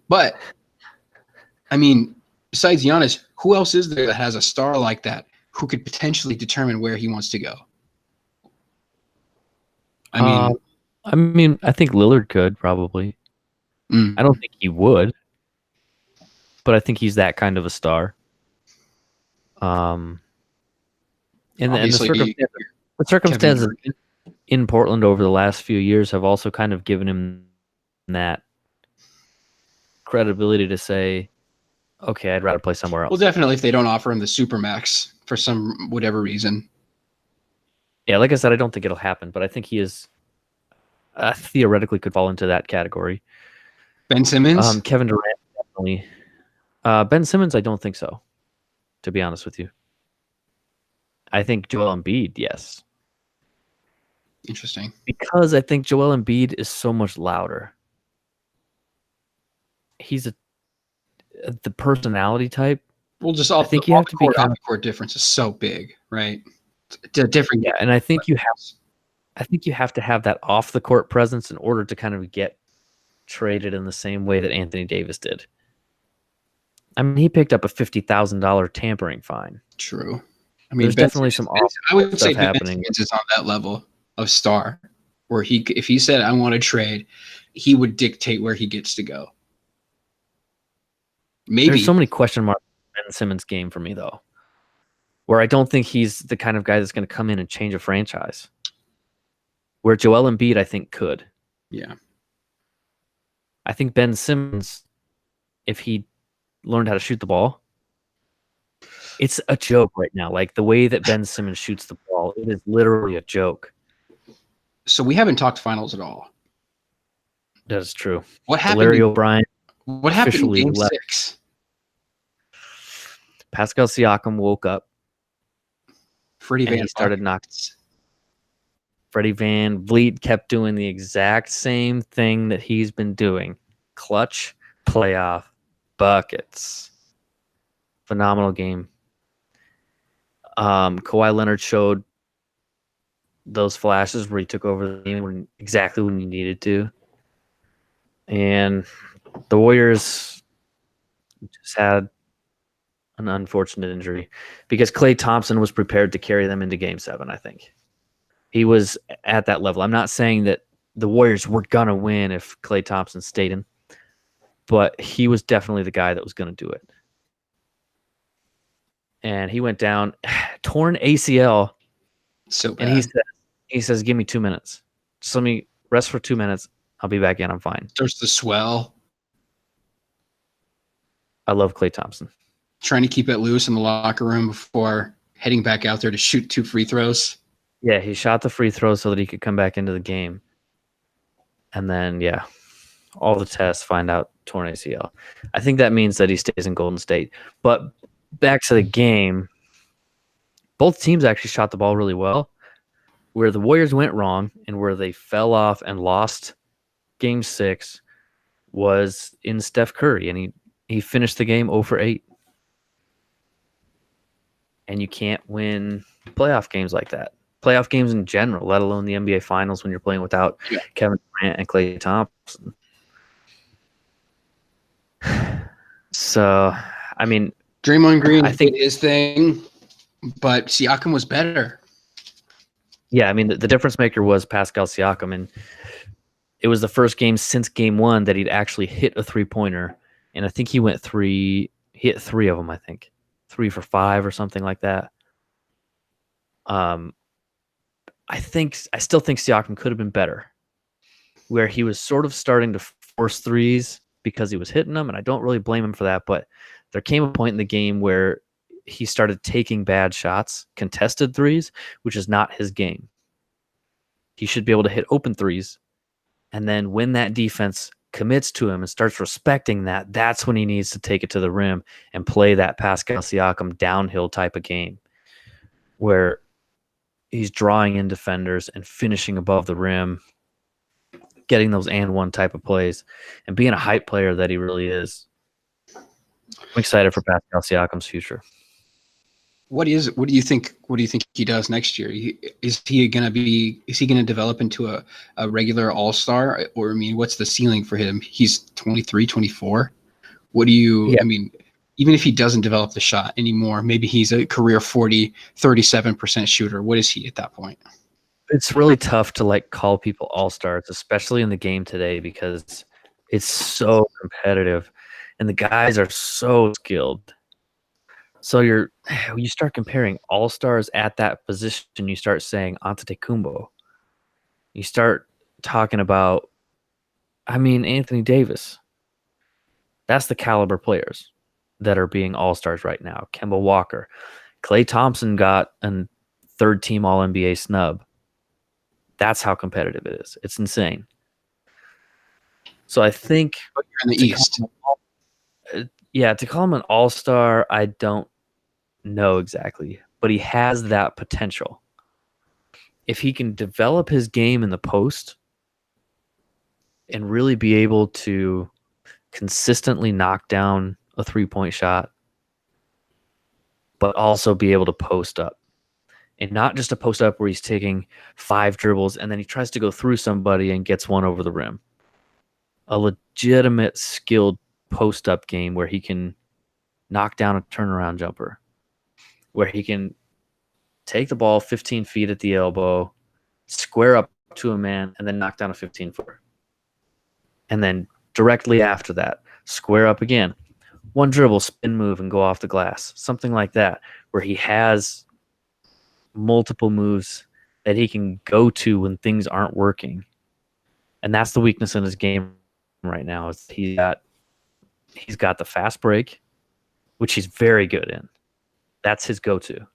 But, I mean, besides Giannis, who else is there that has a star like that who could potentially determine where he wants to go? I think Lillard could probably. I don't think he would, but I think he's that kind of a star. And the circumstances in Portland over the last few years have also kind of given him that credibility to say, okay, I'd rather play somewhere else. Well, definitely if they don't offer him the Supermax for some whatever reason. Yeah, like I said, I don't think it'll happen, but I think he is theoretically could fall into that category. Ben Simmons? Kevin Durant, definitely. Ben Simmons, I don't think so, to be honest with you. I think Joel Embiid, yes. Interesting. Because I think Joel Embiid is so much louder. He's the personality type. Well, just I think you have to be off-court difference is so big, right? It's a different Yeah, game. and I think you have to have that off the court presence in order to kind of get traded in the same way that Anthony Davis did. I mean, he picked up a $50,000 tampering fine. True. I mean, There's definitely some off I would say stuff Ben happening. Simmons is on that level of star, where if he said I want to trade, he would dictate where he gets to go. Maybe There's so many question marks in Ben Simmons' game for me, though, where I don't think he's the kind of guy that's going to come in and change a franchise. Where Joel Embiid, I think, could. Yeah. I think Ben Simmons, if he learned how to shoot the ball, it's a joke right now. Like the way that Ben Simmons shoots the ball, it is literally a joke. So we haven't talked finals at all. That is true. What happened? Larry O'Brien. What happened in officially Game left. 6? Pascal Siakam woke up Freddie and Van he started Vliet. knocking. Freddie Van Vliet kept doing the exact same thing that he's been doing. Clutch, playoff, buckets. Phenomenal game. Kawhi Leonard showed those flashes where he took over the game exactly when he needed to. And the Warriors just had an unfortunate injury because Klay Thompson was prepared to carry them into Game 7, I think. He was at that level. I'm not saying that the Warriors were going to win if Klay Thompson stayed in, but he was definitely the guy that was going to do it. And he went down, torn ACL, So bad. and he says, give me 2 minutes. Just let me rest for 2 minutes. I'll be back in. I'm fine. Starts to swell. I love Klay Thompson. Trying to keep it loose in the locker room before heading back out there to shoot 2 free throws. Yeah, he shot the free throw so that he could come back into the game. And then, yeah, all the tests find out torn ACL. I think that means that he stays in Golden State. But back to the game, both teams actually shot the ball really well. Where the Warriors went wrong and where they fell off and lost Game 6 was in Steph Curry, and he finished the game 0 for 8. And you can't win playoff games like that. Playoff games in general, let alone the NBA Finals when you're playing without Kevin Durant and Klay Thompson. So, I mean, Draymond Green I think did his thing, but Siakam was better. Yeah, I mean, the difference maker was Pascal Siakam, and it was the first game since Game 1 that he'd actually hit a three-pointer, and I think he hit 3 of them, I think. 3 for 5 or something like that. I still think Siakam could have been better, where he was sort of starting to force threes because he was hitting them, and I don't really blame him for that, but there came a point in the game where he started taking bad shots, contested threes, which is not his game. He should be able to hit open threes, and then when that defense commits to him and starts respecting that, that's when he needs to take it to the rim and play that Pascal Siakam downhill type of game where he's drawing in defenders and finishing above the rim, getting those and one type of plays, and being a hype player that he really is. I'm excited for Pascal Siakam's future. What do you think he does next year? Is he going to develop into a regular all-star, or I mean, what's the ceiling for him? He's 23, 24. What do you I mean, even if he doesn't develop the shot anymore, maybe he's a career 37% shooter. What is he at that point? It's really tough to call people all-stars, especially in the game today, because it's so competitive and the guys are so skilled. So you start comparing all-stars at that position, you start saying Antetokounmpo. You start talking about, Anthony Davis. That's the caliber players that are being all-stars right now. Kemba Walker. Klay Thompson got a third-team All-NBA snub. That's how competitive it is. It's insane. So I think But you're in the East. To call him an all-star, I don't know exactly, but he has that potential. If he can develop his game in the post and really be able to consistently knock down a three-point shot, but also be able to post up and not just a post up where he's taking 5 dribbles and then he tries to go through somebody and gets one over the rim. A legitimate skilled post up game where he can knock down a turnaround jumper, where he can take the ball 15 feet at the elbow, square up to a man, and then knock down a 15-footer. And then directly after that, square up again. One dribble, spin move, and go off the glass. Something like that, where he has multiple moves that he can go to when things aren't working. And that's the weakness in his game right now. Is he's got the fast break, which he's very good in. That's his go-to.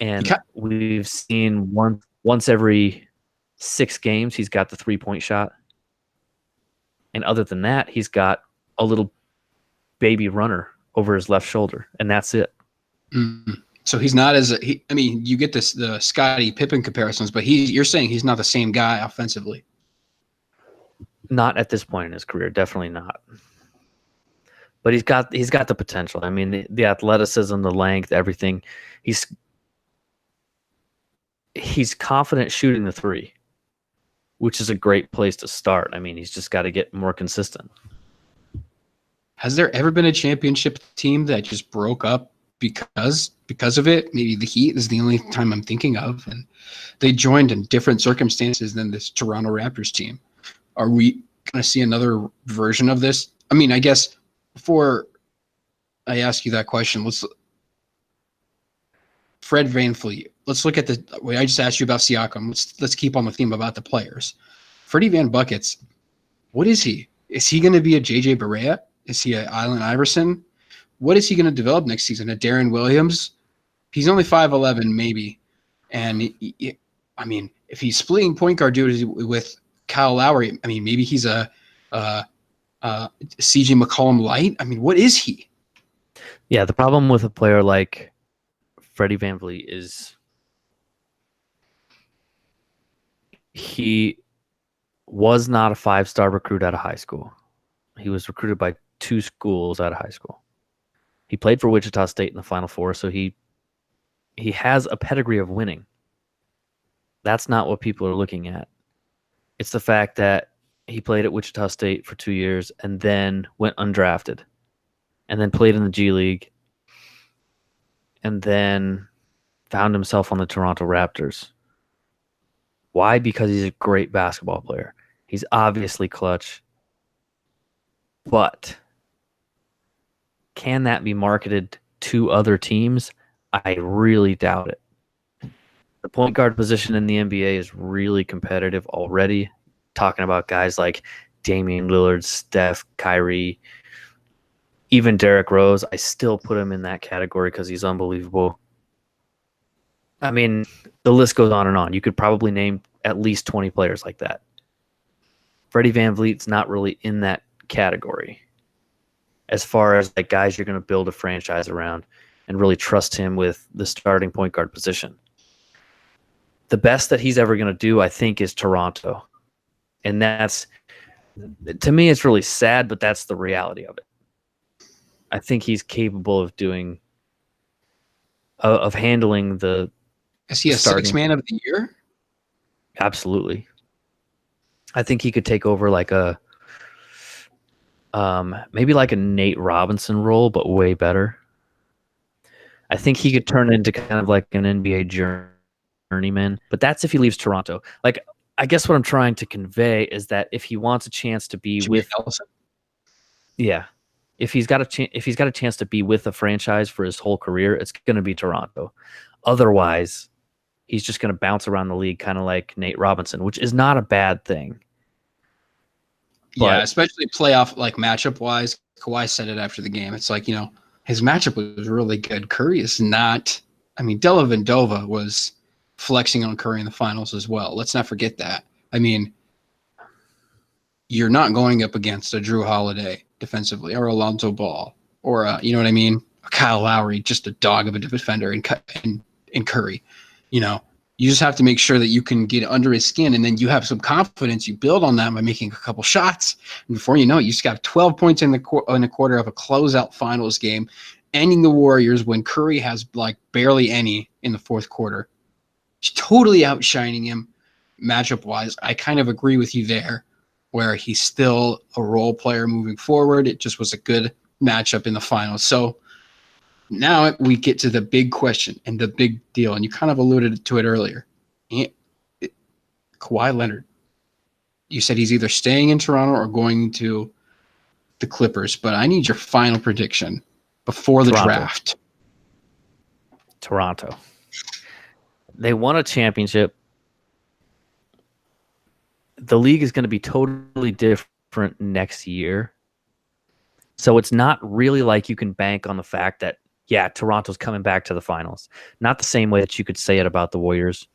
And we've seen once every 6 games, he's got the 3-point shot. And other than that, he's got a little baby runner over his left shoulder, and that's it. Mm-hmm. So he's not you get the Scottie Pippen comparisons, but you're saying he's not the same guy offensively. Not at this point in his career, definitely not. But he's got the potential. I mean, the athleticism, the length, everything. He's confident shooting the 3, which is a great place to start. I mean, he's just got to get more consistent. Has there ever been a championship team that just broke up because of it? Maybe the Heat is the only time I'm thinking of, and they joined in different circumstances than this Toronto Raptors team. Are we going to see another version of this? I mean, I guess before I ask you that question, Fred VanVleet. Let's look at the way I just asked you about Siakam. Let's keep on the theme about the players. Freddie Van Buckets, what is he? Is he going to be a JJ Barea? Is he a Allen Iverson? What is he going to develop next season? A Darren Williams? He's only 5'11", maybe. And I mean, if he's splitting point guard duties with Kyle Lowry, I mean, maybe he's a CJ McCollum light. I mean, what is he? Yeah, the problem with a player like Freddie VanVleet is he was not a 5-star recruit out of high school. He was recruited by 2 schools out of high school. He played for Wichita State in the Final Four, so he has a pedigree of winning. That's not what people are looking at. It's the fact that he played at Wichita State for 2 years and then went undrafted and then played in the G League and then found himself on the Toronto Raptors. Why? Because he's a great basketball player. He's obviously clutch. But can that be marketed to other teams? I really doubt it. The point guard position in the NBA is really competitive already. Talking about guys like Damian Lillard, Steph, Kyrie, even Derrick Rose. I still put him in that category because he's unbelievable. I mean, the list goes on and on. You could probably name at least 20 players like that. Freddie VanVleet's not really in that category as far as like guys you're going to build a franchise around and really trust him with the starting point guard position. The best that he's ever going to do, I think, is Toronto. And that's, to me, it's really sad, but that's the reality of it. I think he's capable of doing, of handling the. Is he a sixth man of the year? Absolutely. I think he could take over like a, maybe like a Nate Robinson role, but way better. I think he could turn into kind of like an NBA journeyman, but that's if he leaves Toronto. Like, I guess what I'm trying to convey is that if he wants a chance to be with Ellison? Yeah. If he's got a chance to be with a franchise for his whole career, it's going to be Toronto. Otherwise, he's just going to bounce around the league kind of like Nate Robinson, which is not a bad thing. Yeah, especially playoff like matchup wise. Kawhi said it after the game. It's like, his matchup was really good. Curry is not. I mean, Dellavedova was flexing on Curry in the finals as well. Let's not forget that. I mean, you're not going up against a Drew Holiday defensively or Alonzo Ball or you know what I mean? Kyle Lowry, just a dog of a defender, and Curry. You just have to make sure that you can get under his skin, and then you have some confidence. You build on that by making a couple shots, and before you know it, you just got 12 points in the quarter of a closeout finals game, ending the Warriors when Curry has like barely any, in the fourth quarter. He's totally outshining him matchup wise. I kind of agree with you there, where he's still a role player moving forward. It just was a good matchup in the finals. So now we get to the big question and the big deal, and you kind of alluded to it earlier. Kawhi Leonard. You said he's either staying in Toronto or going to the Clippers, but I need your final prediction before the draft. Toronto. They won a championship. The league is going to be totally different next year. So it's not really like you can bank on the fact that, yeah, Toronto's coming back to the finals. Not the same way that you could say it about the Warriors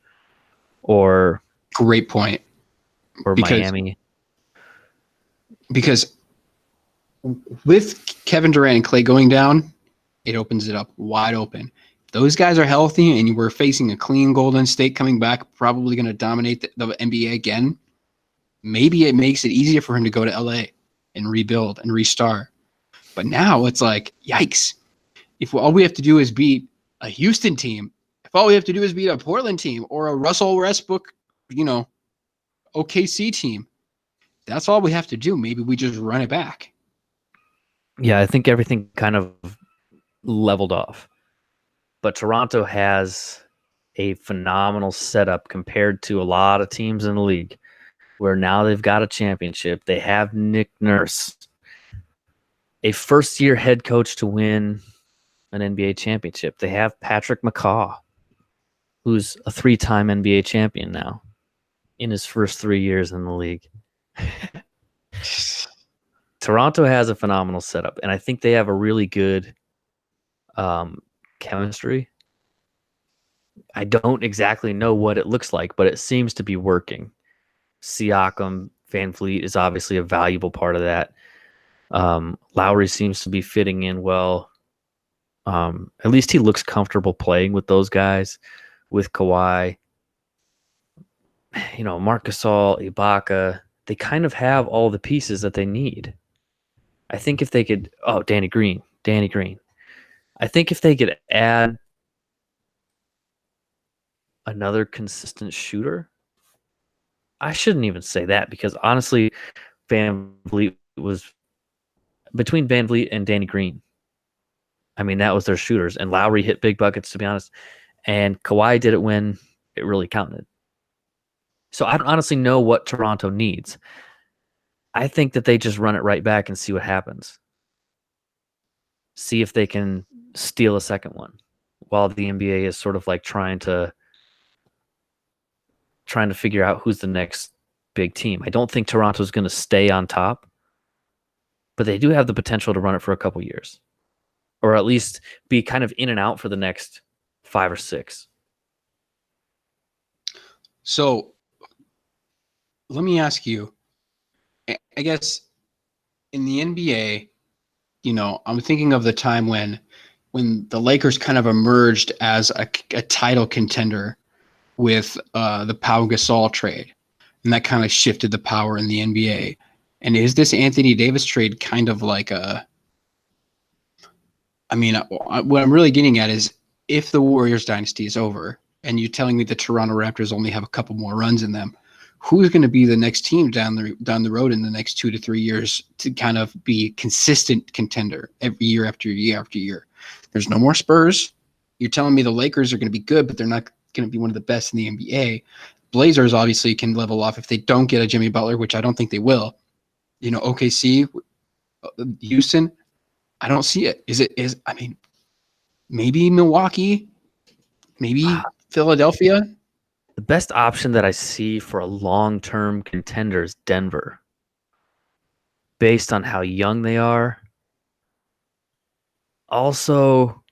or great point. Or Miami. Because with Kevin Durant and Klay going down, it opens it up wide open. If those guys are healthy and we're facing a clean Golden State coming back, probably going to dominate the NBA again, maybe it makes it easier for him to go to LA and rebuild and restart. But now it's like, yikes. If all we have to do is beat a Houston team, if all we have to do is beat a Portland team or a Russell Westbrook, OKC team, that's all we have to do. Maybe we just run it back. Yeah, I think everything kind of leveled off. But Toronto has a phenomenal setup compared to a lot of teams in the league, where now they've got a championship. They have Nick Nurse, a first-year head coach to win an NBA championship. They have Patrick McCaw, who's a 3-time NBA champion now in his first 3 years in the league. Toronto has a phenomenal setup, and I think they have a really good chemistry. I don't exactly know what it looks like, but it seems to be working. Siakam, Van Vliet is obviously a valuable part of that. Lowry seems to be fitting in well. At least he looks comfortable playing with those guys, with Kawhi. Marc Gasol, Ibaka, they kind of have all the pieces that they need. I think if they could, Danny Green. I think if they could add another consistent shooter, I shouldn't even say that, because honestly, Van Vliet was between Van Vliet and Danny Green. I mean, that was their shooters, and Lowry hit big buckets, to be honest, and Kawhi did it when it really counted. So I don't honestly know what Toronto needs. I think that they just run it right back and see what happens. See if they can steal a second one, while the NBA is sort of like trying to figure out who's the next big team. I don't think Toronto's going to stay on top, but they do have the potential to run it for a couple years, or at least be kind of in and out for the next 5 or 6. So let me ask you, I guess in the NBA, I'm thinking of the time when the Lakers kind of emerged as a title contender with the Pau Gasol trade, and that kind of shifted the power in the NBA. And is this Anthony Davis trade kind of like what I'm really getting at is, if the Warriors dynasty is over and you're telling me the Toronto Raptors only have a couple more runs in them, who's going to be the next team down the road in the next 2 to 3 years to kind of be consistent contender every year after year after year? There's no more Spurs. You're telling me the Lakers are going to be good, but they're not going to be one of the best in the NBA. Blazers obviously can level off if they don't get a Jimmy Butler, which I don't think they will. OKC, Houston, I don't see it. Maybe Milwaukee, maybe Philadelphia. The best option that I see for a long-term contender is Denver, based on how young they are. Also,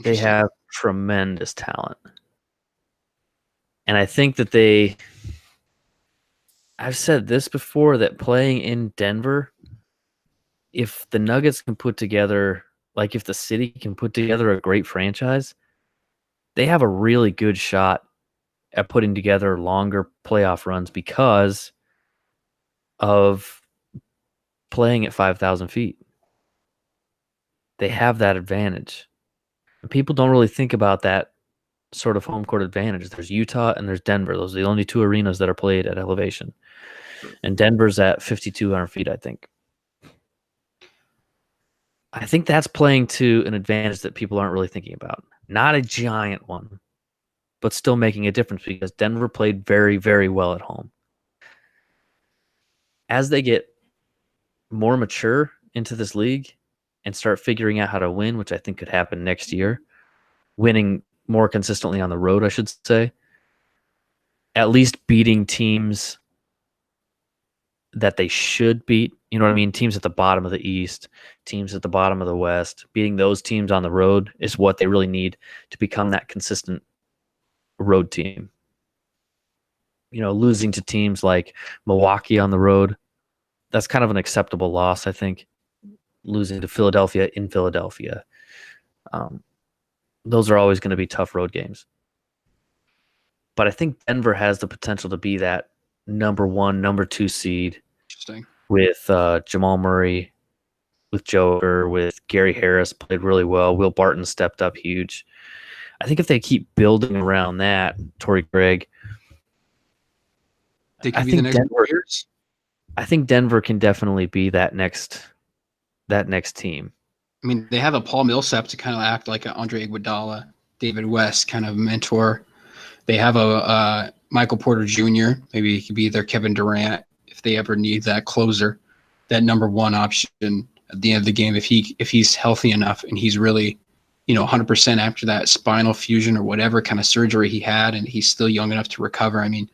they have tremendous talent. And I think that I've said this before, that playing in Denver, if the Nuggets can put together, like if the city can put together a great franchise, they have a really good shot at putting together longer playoff runs because of playing at 5,000 feet. They have that advantage. And people don't really think about that sort of home court advantage. There's Utah and there's Denver. Those are the only two arenas that are played at elevation. And Denver's at 5,200 feet, I think. I think that's playing to an advantage that people aren't really thinking about. Not a giant one, but still making a difference because Denver played very, very well at home. As they get more mature into this league and start figuring out how to win, which I think could happen next year, winning more consistently on the road, I should say, at least beating teams that they should beat. You know what I mean? Teams at the bottom of the East, teams at the bottom of the West, beating those teams on the road is what they really need to become that consistent road team. You know, losing to teams like Milwaukee on the road, that's kind of an acceptable loss, I think. Losing to Philadelphia in Philadelphia. Those are always going to be tough road games. But I think Denver has the potential to be that number 1, number 2 seed. Interesting. With Jamal Murray, with Joker, with Gary Harris played really well. Will Barton stepped up huge. I think if they keep building around that, Torrey Craig, They could be the next Warriors. I think Denver can definitely be that next team. I mean, they have a Paul Millsap to kind of act like an Andre Iguodala, David West kind of mentor. They have a Michael Porter Jr. Maybe he could be their Kevin Durant if they ever need that closer, that number 1 option at the end of the game. If he's healthy enough and he's really, 100% after that spinal fusion or whatever kind of surgery he had, and he's still young enough to recover. I mean,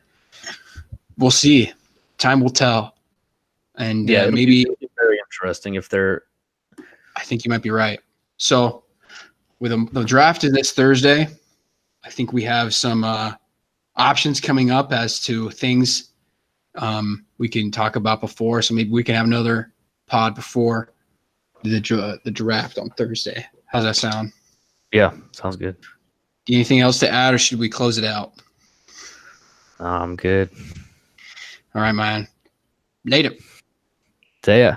we'll see. Time will tell. And maybe it'll be very interesting if they're. I think you might be right. So, with the draft is this Thursday, I think we have some options coming up as to things we can talk about before. So maybe we can have another pod before the draft on Thursday. How's that sound? Yeah, sounds good. Anything else to add, or should we close it out? I'm good. All right, man. Later. See ya.